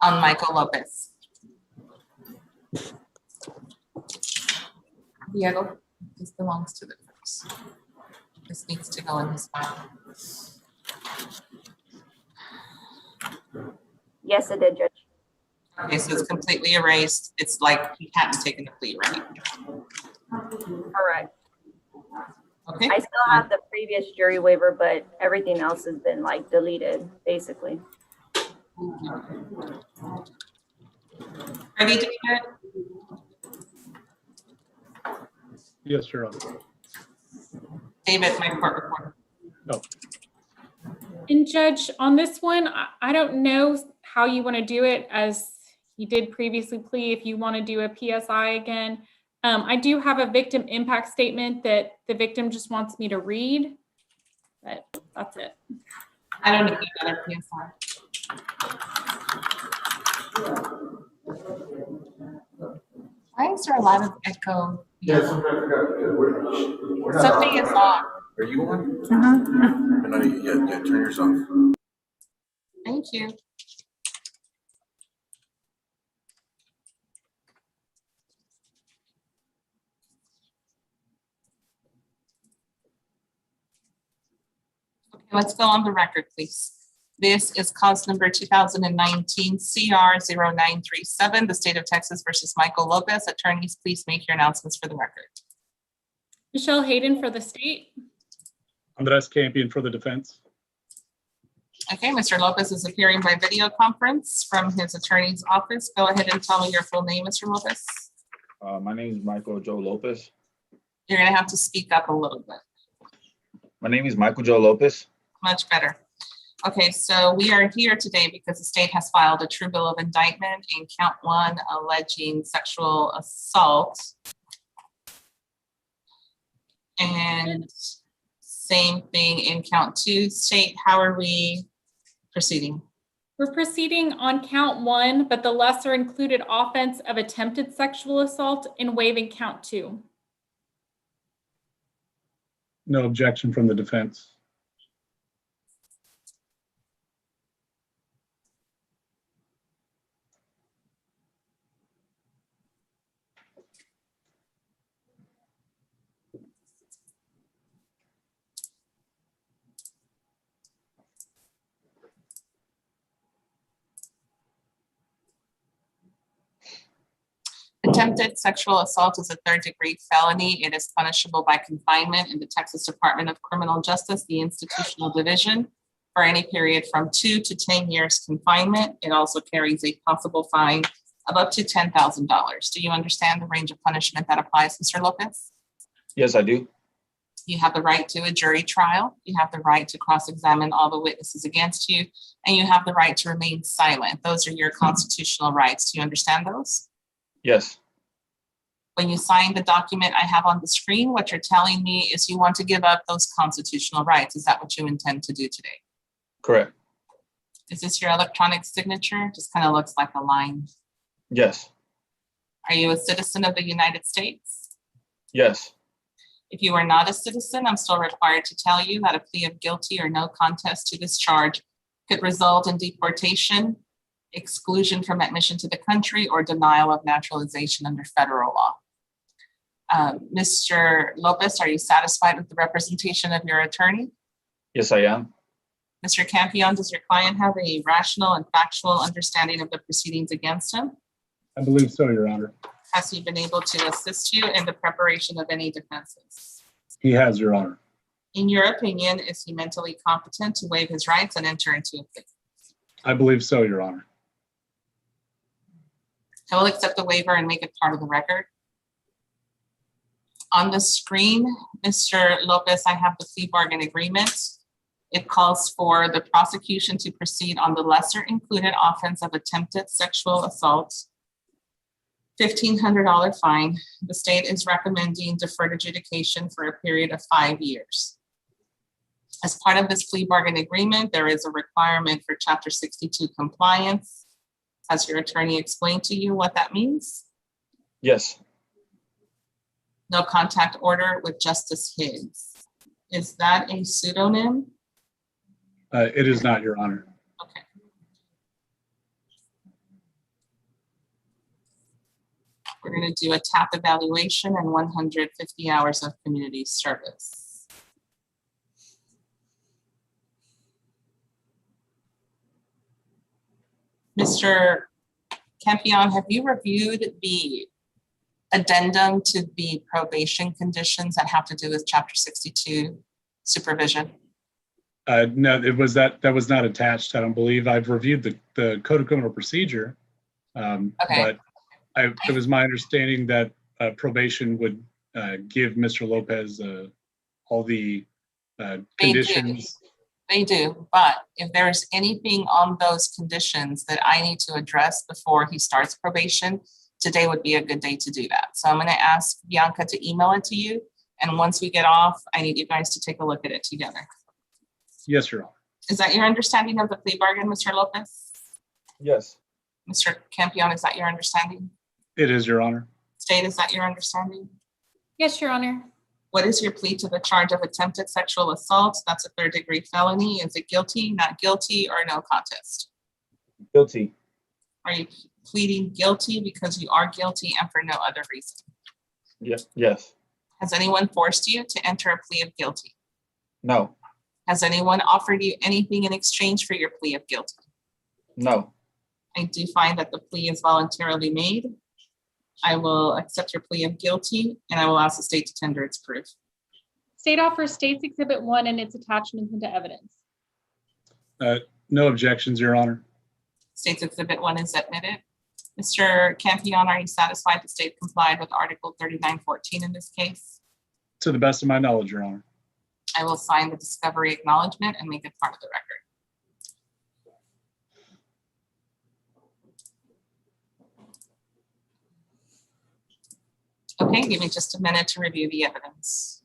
On Michael Lopez. Diego, this belongs to the clerks. This needs to go in his file. Yes, it did, Judge. Okay, so it's completely erased. It's like he hadn't taken the plea, right? Correct. Okay. I still have the previous jury waiver, but everything else has been like deleted, basically. Ready to hear it? Yes, Your Honor. David, my court reporter. No. And Judge, on this one, I don't know how you want to do it, as you did previously plea, if you want to do a PSI again. I do have a victim impact statement that the victim just wants me to read, but that's it. I don't need another PSI. Why is there a lot of echo? Yes. Something is off. Are you on? No, yeah, turn yours off. Thank you. Okay, let's go on the record, please. This is cause number 2019 CR 0937, the state of Texas versus Michael Lopez. Attorneys, please make your announcements for the record. Michelle Hayden for the state. Andres Campion for the defense. Okay, Mr. Lopez is appearing by video conference from his attorney's office. Go ahead and tell me your full name, Mr. Lopez. My name is Michael Joe Lopez. You're gonna have to speak up a little bit. My name is Michael Joe Lopez. Much better. Okay, so we are here today because the state has filed a true bill of indictment in count 1 alleging sexual assault. And same thing in count 2. State, how are we proceeding? We're proceeding on count 1, but the lesser included offense of attempted sexual assault and waiving count 2. No objection from the defense. Attempted sexual assault is a 3rd-degree felony. It is punishable by confinement in the Texas Department of Criminal Justice, the Institutional Division, for any period from 2 to 10 years confinement. It also carries a possible fine of up to $10,000. Do you understand the range of punishment that applies, Mr. Lopez? Yes, I do. You have the right to a jury trial. You have the right to cross-examine all the witnesses against you, and you have the right to remain silent. Those are your constitutional rights. Do you understand those? Yes. When you sign the document I have on the screen, what you're telling me is you want to give up those constitutional rights. Is that what you intend to do today? Correct. Is this your electronic signature? Just kind of looks like a line. Yes. Are you a citizen of the United States? Yes. If you are not a citizen, I'm still required to tell you that a plea of guilty or no contest to this charge could result in deportation, exclusion from admission to the country, or denial of naturalization under federal law. Mr. Lopez, are you satisfied with the representation of your attorney? Yes, I am. Mr. Campion, does your client have a rational and factual understanding of the proceedings against him? I believe so, Your Honor. Has he been able to assist you in the preparation of any defenses? He has, Your Honor. In your opinion, is he mentally competent to waive his rights and enter into a plea? I believe so, Your Honor. I will accept the waiver and make it part of the record. On the screen, Mr. Lopez, I have the plea bargain agreement. It calls for the prosecution to proceed on the lesser included offense of attempted sexual assault, $1,500 fine. The state is recommending deferred adjudication for a period of 5 years. As part of this plea bargain agreement, there is a requirement for Chapter 62 compliance. Has your attorney explained to you what that means? Yes. No contact order with Justice Higgs. Is that a pseudonym? It is not, Your Honor. Okay. We're going to do a TAP evaluation and 150 hours of community service. Mr. Campion, have you reviewed the addendum to the probation conditions that have to do with Chapter 62 supervision? No, that was not attached. I don't believe. I've reviewed the Code of Criminal Procedure, but it was my understanding that probation would give Mr. Lopez all the conditions. They do, but if there's anything on those conditions that I need to address before he starts probation, today would be a good day to do that. So I'm going to ask Bianca to email it to you, and once we get off, I need you guys to take a look at it together. Yes, Your Honor. Is that your understanding of the plea bargain, Mr. Lopez? Yes. Mr. Campion, is that your understanding? It is, Your Honor. State, is that your understanding? Yes, Your Honor. What is your plea to the charge of attempted sexual assault? That's a 3rd-degree felony. Is it guilty, not guilty, or no contest? Guilty. Are you pleading guilty because you are guilty and for no other reason? Yes. Yes. Has anyone forced you to enter a plea of guilty? No. Has anyone offered you anything in exchange for your plea of guilty? No. I do find that the plea is voluntarily made. I will accept your plea of guilty, and I will ask the state to tender its proof. State offers State's Exhibit 1 and its attachments into evidence. No objections, Your Honor. State's Exhibit 1 is admitted. Mr. Campion, are you satisfied the state complied with Article 3914 in this case? To the best of my knowledge, Your Honor. I will sign the discovery acknowledgement and make it part of the record. Okay, give me just a minute to review the evidence.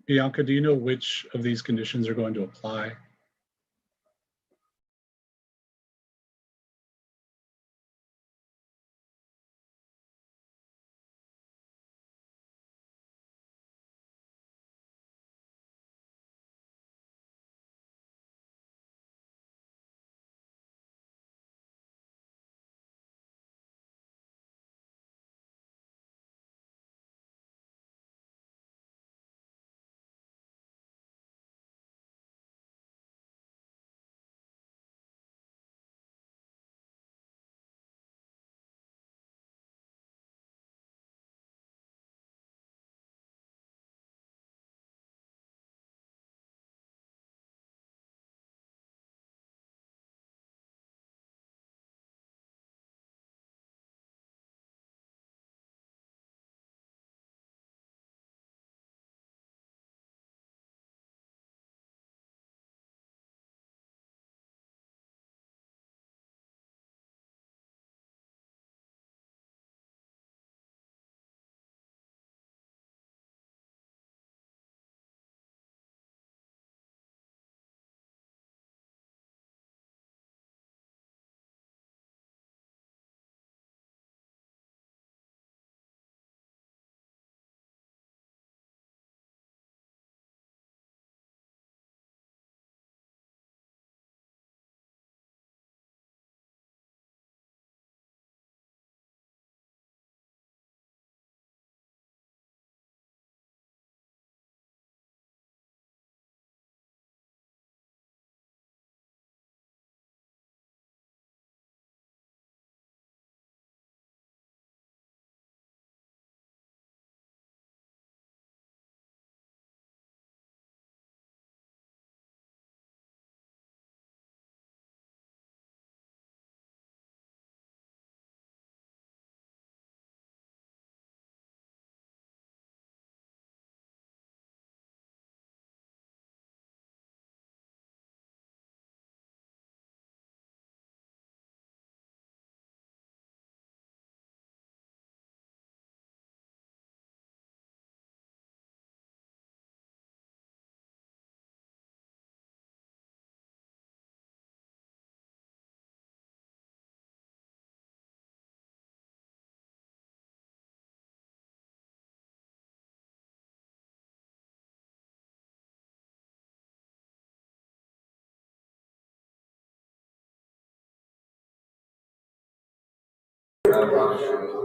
Bianca, do you know which of these conditions are going to apply?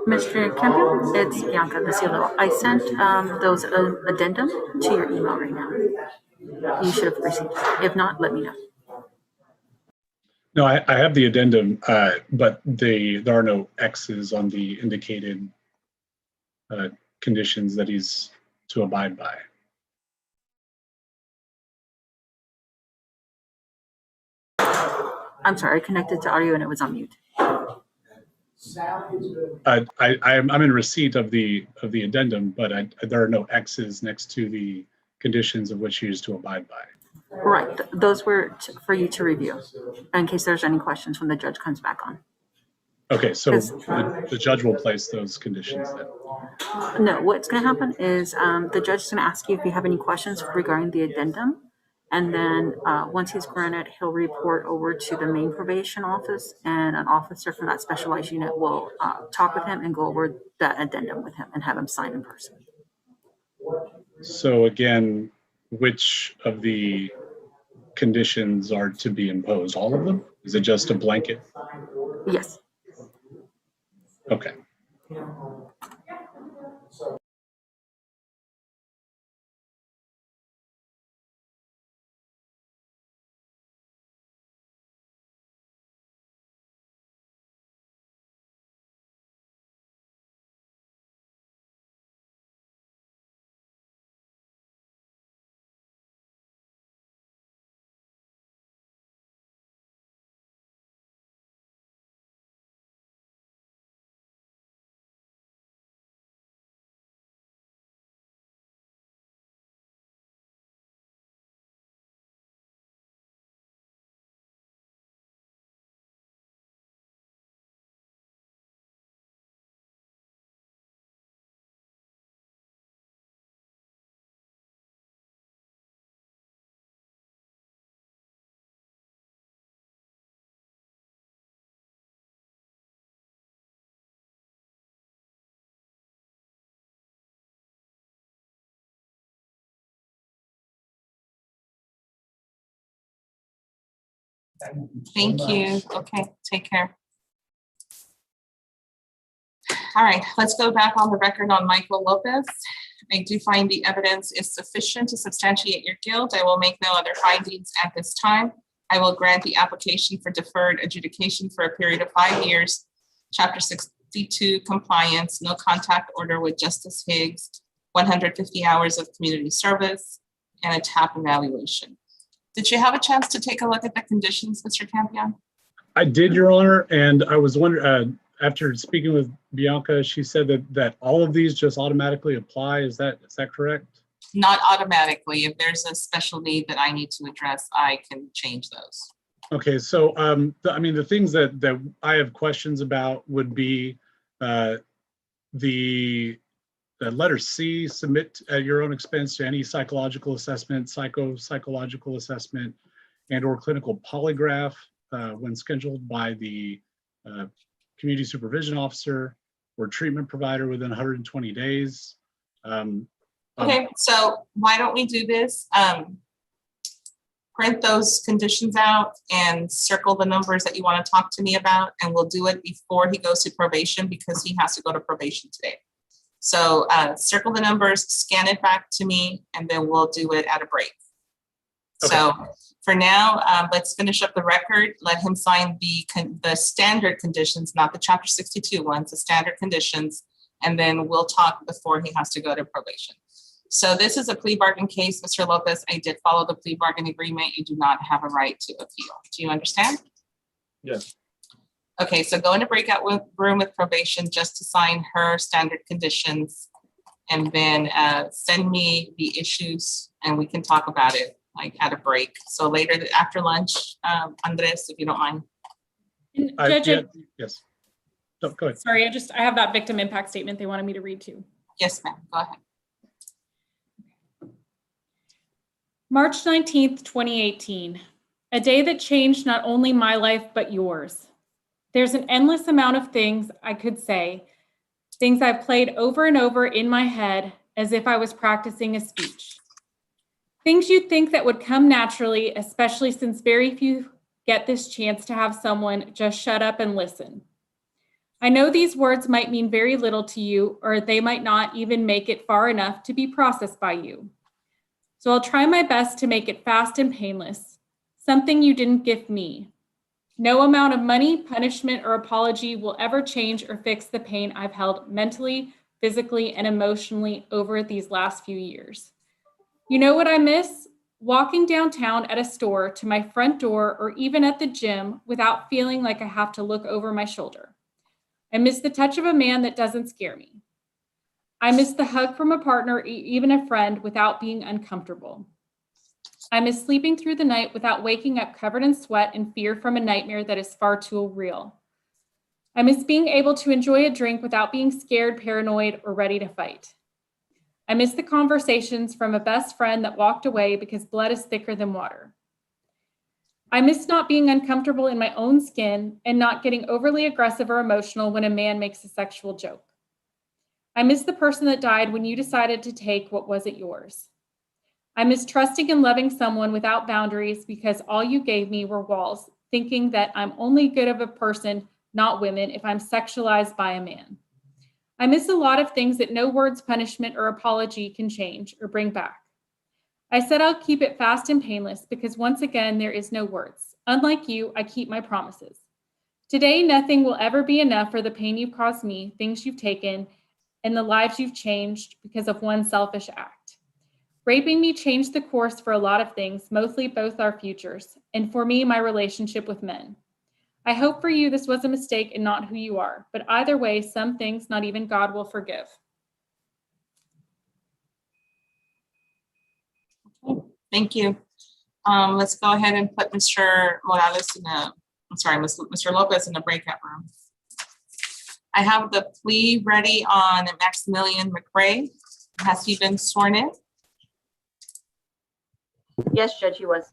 Mr. Campion, it's Bianca Vasilo. I sent those addendum to your email right now. You should have received it. If not, let me know. No, I have the addendum, but there are no X's on the indicated conditions that he's to abide by. I'm sorry, I connected to audio and it was on mute. I'm in receipt of the addendum, but there are no X's next to the conditions of which he is to abide by. Right, those were for you to review in case there's any questions when the judge comes back on. Okay, so the judge will place those conditions then. No, what's going to happen is the judge is going to ask you if you have any questions regarding the addendum. And then once he's granted, he'll report over to the main probation office, and an officer from that specialized unit will talk with him and go over that addendum with him and have him sign in person. So again, which of the conditions are to be imposed? All of them? Is it just a blanket? Yes. Okay. Thank you. Okay, take care. All right, let's go back on the record on Michael Lopez. I do find the evidence is sufficient to substantiate your guilt. I will make no other findings at this time. I will grant the application for deferred adjudication for a period of 5 years. Chapter 62 compliance, no contact order with Justice Higgs, 150 hours of community service, and a TAP evaluation. Did you have a chance to take a look at the conditions, Mr. Campion? I did, Your Honor, and I was wondering, after speaking with Bianca, she said that all of these just automatically apply. Is that correct? Not automatically. If there's a special need that I need to address, I can change those. Okay, so I mean, the things that I have questions about would be the letter C, submit at your own expense to any psychological assessment, psychological assessment, and or clinical polygraph when scheduled by the community supervision officer or treatment provider within 120 days. Okay, so why don't we do this? Print those conditions out and circle the numbers that you want to talk to me about, and we'll do it before he goes to probation because he has to go to probation today. So circle the numbers, scan it back to me, and then we'll do it at a break. Okay. So for now, let's finish up the record. Let him sign the standard conditions, not the Chapter 62 ones, the standard conditions, and then we'll talk before he has to go to probation. So this is a plea bargain case, Mr. Lopez. I did follow the plea bargain agreement. You do not have a right to appeal. Do you understand? Yes. Okay, so go into breakout room with probation just to sign her standard conditions, and then send me the issues and we can talk about it like at a break. So later after lunch, Andres, if you don't mind. Judge, yes. No, go ahead. Sorry, I have that victim impact statement they wanted me to read too. Yes, ma'am. Go ahead. March 19th, 2018, a day that changed not only my life, but yours. There's an endless amount of things I could say, things I've played over and over in my head as if I was practicing a speech. Things you'd think that would come naturally, especially since very few get this chance to have someone just shut up and listen. I know these words might mean very little to you, or they might not even make it far enough to be processed by you. So I'll try my best to make it fast and painless, something you didn't give me. No amount of money, punishment, or apology will ever change or fix the pain I've held mentally, physically, and emotionally over these last few years. You know what I miss? Walking downtown at a store to my front door or even at the gym without feeling like I have to look over my shoulder. I miss the touch of a man that doesn't scare me. I miss the hug from a partner, even a friend, without being uncomfortable. I miss sleeping through the night without waking up covered in sweat and fear from a nightmare that is far too real. I miss being able to enjoy a drink without being scared, paranoid, or ready to fight. I miss the conversations from a best friend that walked away because blood is thicker than water. I miss not being uncomfortable in my own skin and not getting overly aggressive or emotional when a man makes a sexual joke. I miss the person that died when you decided to take what wasn't yours. I miss trusting and loving someone without boundaries because all you gave me were walls, thinking that I'm only good of a person, not women, if I'm sexualized by a man. I miss a lot of things that no words, punishment, or apology can change or bring back. I said I'll keep it fast and painless because once again, there is no words. Unlike you, I keep my promises. Today, nothing will ever be enough for the pain you've caused me, things you've taken, and the lives you've changed because of one selfish act. Raping me changed the course for a lot of things, mostly both our futures, and for me, my relationship with men. I hope for you this was a mistake and not who you are, but either way, some things not even God will forgive. Thank you. Let's go ahead and put Mr. Morales in a, I'm sorry, Mr. Lopez in the breakout room. I have the plea ready on Maximilian McRae. Has he been sworn in? Yes, Judge, he was.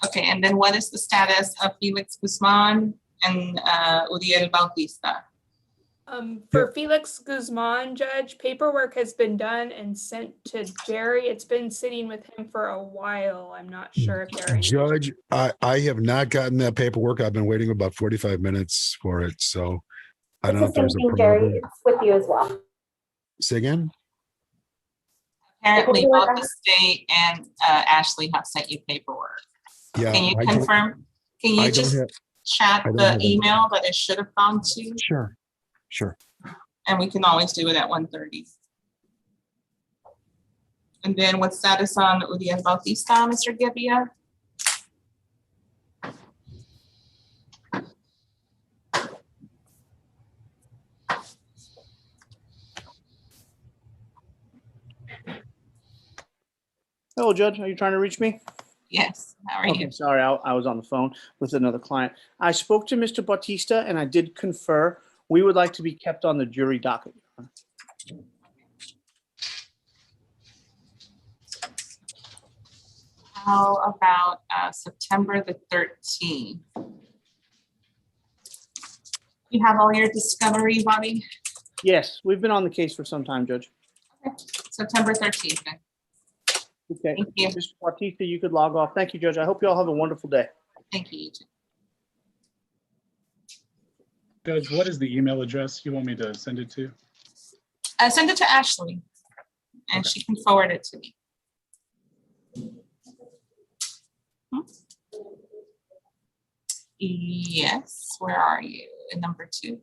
Okay, and then what is the status of Felix Guzman and Uriel Bautista? For Felix Guzman, Judge, paperwork has been done and sent to Jerry. It's been sitting with him for a while. I'm not sure if there are any. Judge, I have not gotten that paperwork. I've been waiting about 45 minutes for it, so I don't know if It's the there's same a thing, Jerry. problem. It's with you as well. Say again? Apparently both the state and Ashley have sent you paperwork. Yeah. Can you confirm? Can you just chat the email that it should have gone to? Sure, sure. And we can always do it at 1:30. And then what status on Uriel Bautista, Mr. Gebbia? Hello, Judge. Are you trying to reach me? Yes. How are you? Sorry, I was on the phone with another client. I spoke to Mr. Bautista and I did confer. We would like to be kept on the jury docket. How about September the 13th? You have all your discovery, Bobby? Yes, we've been on the case for some time, Judge. Okay. September 13th. Then. Okay. Thank you. Mr. Bautista, you could log off. Thank you, Judge. I hope you all have a wonderful day. Thank you, you too. Judge, what is the email address you want me to send it to? Send it to Ashley and she can forward it to me. Yes, where are you? In number 2.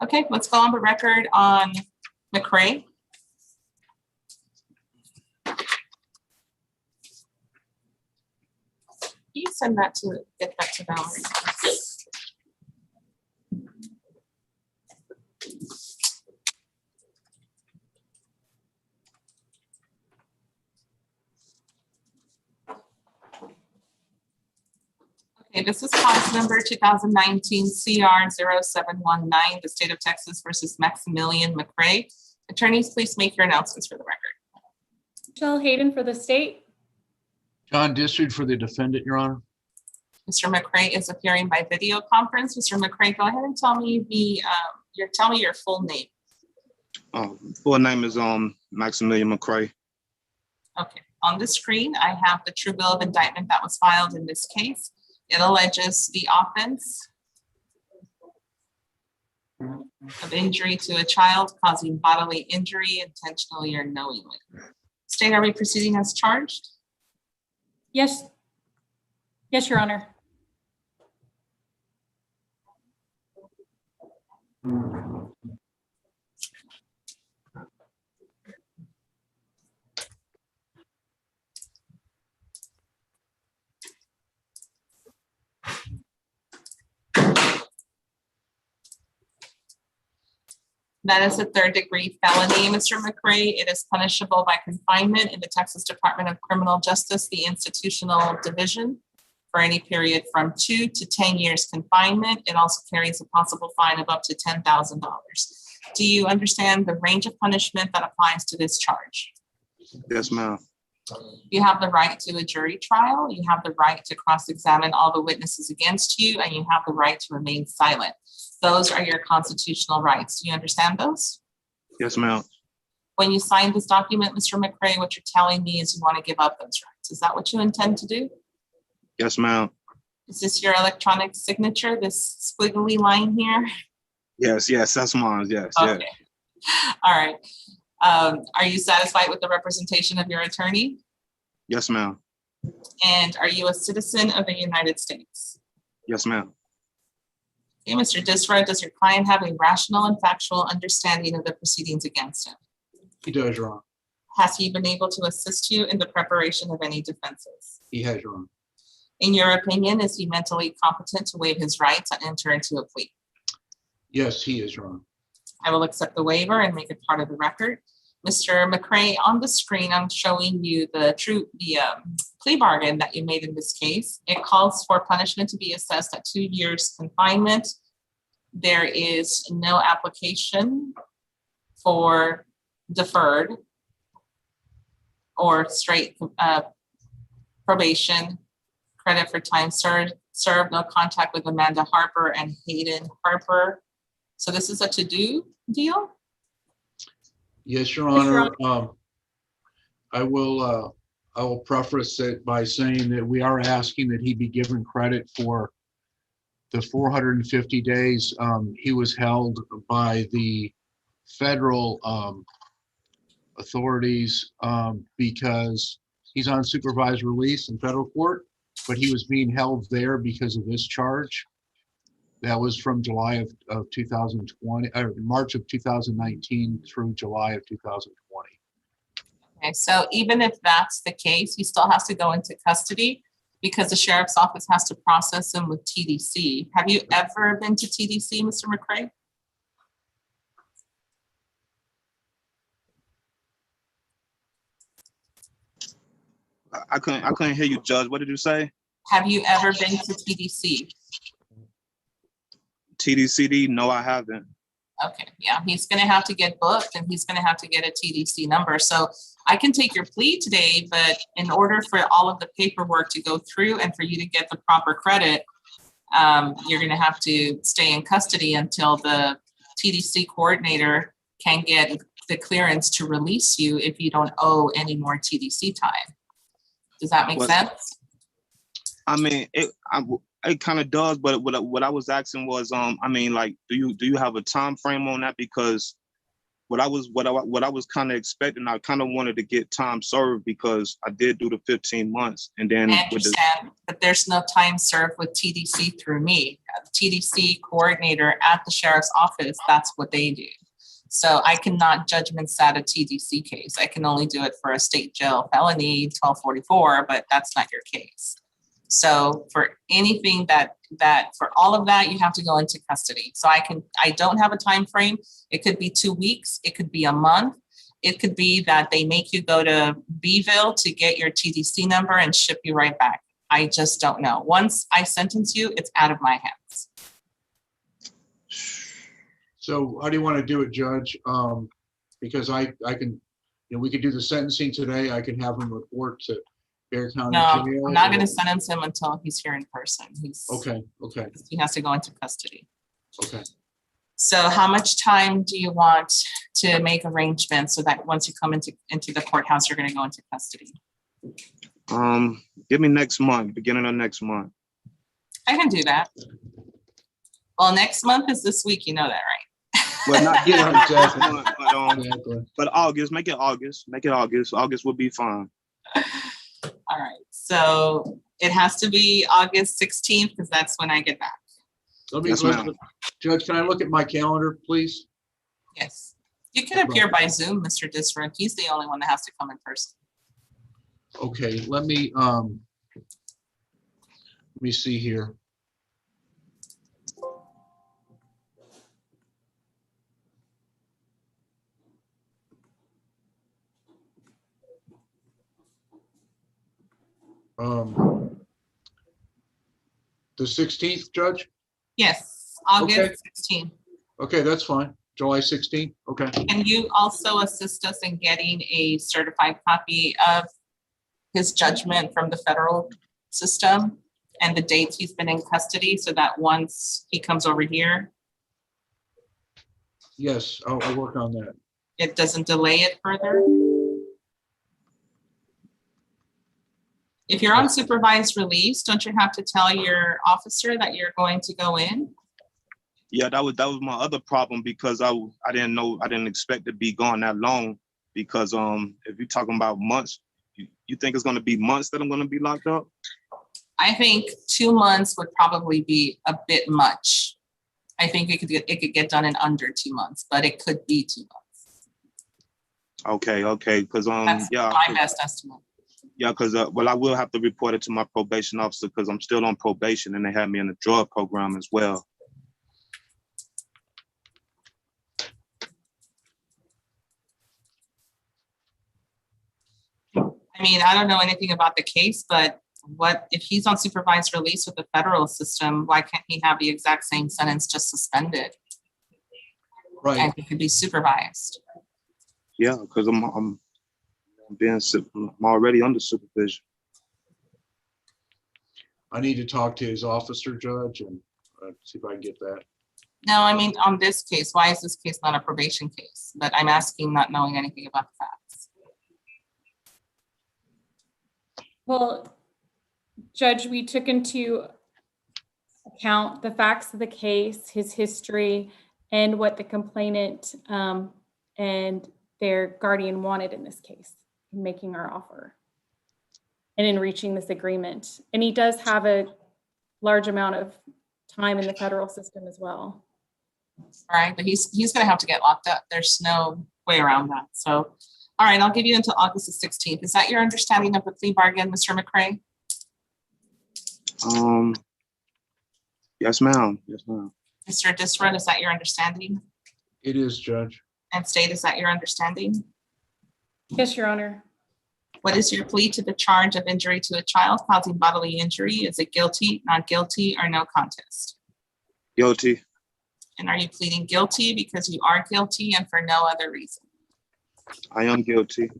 Okay, let's go on the record on McRae. You send that to get that to Valerie. Okay, this is cause number 2019 CR 0719, the state of Texas versus Maximilian McRae. Attorneys, please make your announcements for the record. Michelle Hayden for the state. John District for the defendant, Your Honor. Mr. McRae is appearing by video conference. Mr. McRae, go ahead and tell me your full name. Full name is Maximilian McRae. Okay, on the screen, I have the true bill of indictment that was filed in this case. It alleges the offense of injury to a child causing bodily injury intentionally or knowingly. State, are we proceeding as charged? Yes. Yes, Your Honor. That is a third-degree felony, Mr. McRae. It is punishable by confinement in the Texas Department of Criminal Justice, the Institutional Division, for any period from 2 to 10 years confinement. It also carries a possible fine of up to $10,000. Do you understand the range of punishment that applies to this charge? Yes, ma'am. You have the right to a jury trial. You have the right to cross-examine all the witnesses against you, and you have the right to remain silent. Those are your constitutional rights. Do you understand those? Yes, ma'am. When you sign this document, Mr. McRae, what you're telling me is you want to give up those rights. Is that what you intend to do? Yes, ma'am. Is this your electronic signature, this squiggly line here? Yes, that's mine. Yes, Okay. All right. Are you satisfied with the representation of your attorney? Yes, ma'am. And are you a citizen of the United States? Yes, ma'am. Okay, Mr. Disra, does your client have a rational and factual understanding of the proceedings against him? He does, Your Honor. Has he been able to assist you in the preparation of any defenses? He has, Your Honor. In your opinion, is he mentally competent to waive his rights and enter into a plea? Yes, he is, Your Honor. I will accept the waiver and make it part of the record. Mr. McRae, on the screen, I'm showing you the plea bargain that you made in this case. It calls for punishment to be assessed at 2 years confinement. There is no application for deferred or straight probation, credit for time served, no contact with Amanda Harper and Hayden Harper. So this is a to-do deal? Yes, Your Honor. I will preface it by saying that we are asking that he be given credit for the 450 days he was held by the federal authorities because he's on supervised release in federal court, but he was being held there because of this charge. That was from July of 2020, or March of 2019 through July of 2020. Okay, so even if that's the case, he still has to go into custody because the sheriff's office has to process him with TDC. Have you ever been to TDC, Mr. McRae? I couldn't hear you, Judge. What did you say? Have you ever been to TDC? TDCD? No, I haven't. Okay, yeah, he's gonna have to get booked and he's gonna have to get a TDC number. So I can take your plea today, but in order for all of the paperwork to go through and for you to get the proper credit, you're gonna have to stay in custody until the TDC coordinator can get the clearance to release you if you don't owe any more TDC time. Does that make sense? I mean, it kind of does, but what I was asking was, I mean, like, do you have a time frame on that? Because what I was kind of expecting, I kind of wanted to get time served because I did do the 15 months, and then I understand, but there's no time served with TDC through me. The TDC coordinator at the sheriff's office, that's what they do. So I cannot judgment stat a TDC case. I can only do it for a state jail felony 1244, but that's not your case. So for anything for all of that, you have to go into custody. So I don't have a time frame. It could be 2 weeks. It could be a month. It could be that they make you go to Beeville to get your TDC number and ship you right back. I just don't know. Once I sentence you, it's out of my hands. So how do you want to do it, Judge? Because I can, we could do the sentencing today. I can have him report to Bexar County Jail. I'm not going to sentence him until he's here in person. Okay. He has to go into custody. Okay. So how much time do you want to make arrangements so that once you come into the courthouse, you're going to go into custody? Give me next month, beginning of next month. I can do that. Well, next month is this week. You know that, right? Well, not getting but August, make it August. August will be fine. All right. So it has to be August 16th because that's when I get back. Yes, ma'am. Judge, can I look at my calendar, please? Yes. You can appear by Zoom, Mr. Disra. He's the only one that has to come in person. Okay, let me see here. The 16th, Judge? Yes, August 16th. Okay, that's fine. July 16th, okay. Can you also assist us in getting a certified copy of his judgment from the federal system and the dates he's been in custody so that once he comes over here, Yes, I'll work on that. it doesn't delay it further? If you're on supervised release, don't you have to tell your officer that you're going to go in? Yeah, that was my other problem because I didn't expect to be gone that long because if you're talking about months, you think it's gonna be months that I'm gonna be locked up? I think 2 months would probably be a bit much. I think it could get done in under 2 months, but it could be 2 months. Okay, because That's yeah, my best estimate. yeah, because well, I will have to report it to my probation officer because I'm still on probation and they have me in a drug program as well. I mean, I don't know anything about the case, but what if he's on supervised release with the federal system? Why can't he have the exact same sentence just suspended? Right. And he could be supervised. Yeah, because I'm already under supervision. I need to talk to his officer, Judge, and see if I can get that. No, I mean, on this case, why is this case not a probation case? But I'm asking, not knowing anything about the facts. Well, Judge, we took into account the facts of the case, his history, and what the complainant and their guardian wanted in this case, in making our offer and in reaching this agreement. And he does have a large amount of time in the federal system as well. All right, but he's going to have to get locked up. There's no way around that. So, all right, I'll give you until August the 16th. Is that your understanding of the plea bargain, Mr. McCray? Yes, ma'am. Yes, ma'am. Mr. Disrud, is that your understanding? It is, Judge. And State, is that your understanding? Yes, Your Honor. What is your plea to the charge of injury to a child causing bodily injury? Is it guilty, not guilty, or no contest? Guilty. And are you pleading guilty because you are guilty and for no other reason? I am guilty.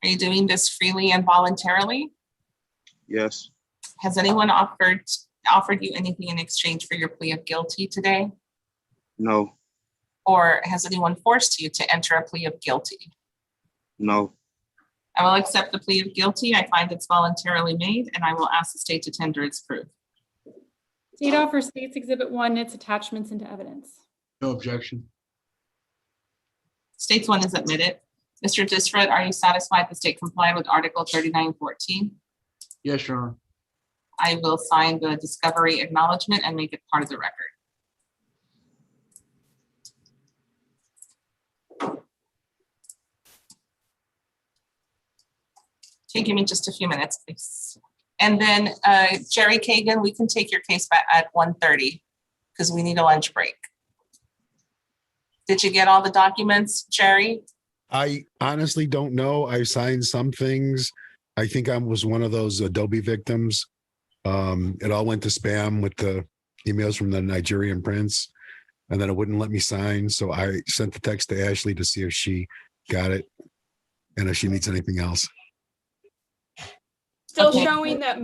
Are you doing this freely and voluntarily? Yes. Has anyone offered you anything in exchange for your plea of guilty today? No. Or has anyone forced you to enter a plea of guilty? No. I will accept the plea of guilty. I find it's voluntarily made, and I will ask the state to tender its proof. State offers State's Exhibit 1 and its attachments into evidence. No objection. State's 1 is admitted. Mr. Disrud, are you satisfied the state complied with Article 3914? Yes, Your Honor. I will sign the discovery acknowledgement and make it part of the record. Okay, give me just a few minutes, please. And then Jerry Kagan, we can take your case back at 1:30 because we need a lunch break. Did you get all the documents, Jerry? I honestly don't know. I signed some things. I think I was one of those Adobe victims. It all went to spam with the emails from the Nigerian prince, and then it wouldn't let me sign. So I sent the text to Ashley to see if she got it and if she needs anything else. Still showing that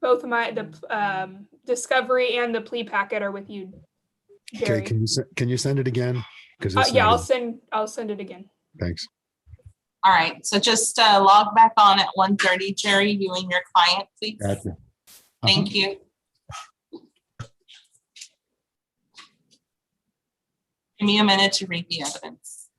both the discovery and the plea packet are with you, Jerry. Okay, can you send it again? Because Yeah, I'll send it again. Thanks. All right, so just log back on at 1:30, Jerry, you and your client, please. Gotcha. Thank you. Give me a minute to read the evidence.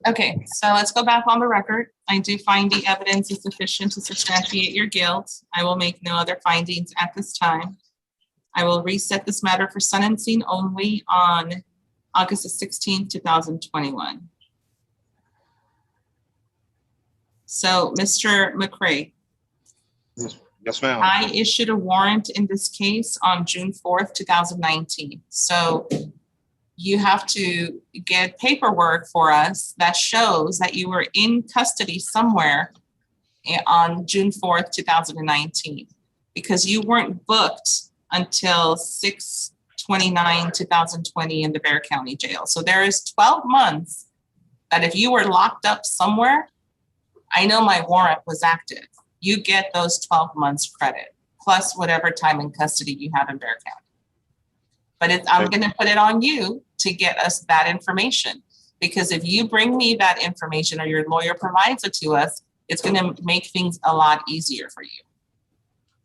Okay, so let's go back on the record. I do find the evidence is sufficient to substantiate your guilt. I will make no other findings at this time. I will reset this matter for sentencing only on August the 16th, 2021. So, Mr. McCray, Yes, ma'am. I issued a warrant in this case on June 4th, 2019. So you have to get paperwork for us that shows that you were in custody somewhere on June 4th, 2019, because you weren't booked until 6/29/2020 in the Bexar County Jail. So there is 12 months that if you were locked up somewhere, I know my warrant was active. You get those 12 months credit, plus whatever time in custody you have in Bexar County. But I'm gonna put it on you to get us that information. Because if you bring me that information or your lawyer provides it to us, it's gonna make things a lot easier for you.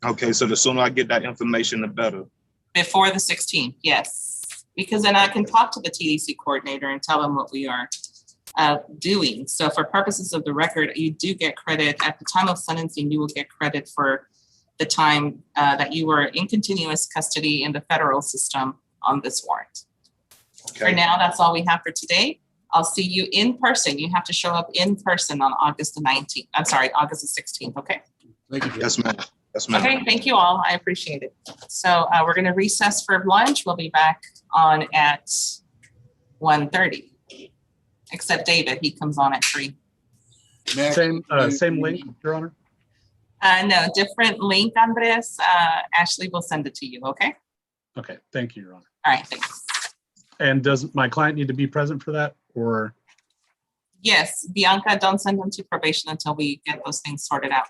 Okay, so the sooner I get that information, the better. Before the 16th, yes. Because then I can talk to the TDC coordinator and tell them what we are doing. So for purposes of the record, you do get credit at the time of sentencing. You will get credit for the time that you were in continuous custody in the federal system on this warrant. Okay. For now, that's all we have for today. I'll see you in person. You have to show up in person on August the 19th. I'm sorry, August the 16th. Okay. Thank you. Yes, ma'am. Yes, ma'am. Okay. Thank you all. I appreciate it. So we're going to recess for lunch. We'll be back on at 1:30. Except David, he comes on at 3. Same link, Your Honor? No, different link, Andres. Ashley will send it to you, okay? Okay, thank you, Your Honor. All right, thanks. And does my client need to be present for that, or? Yes, Bianca, don't send them to probation until we get those things sorted out.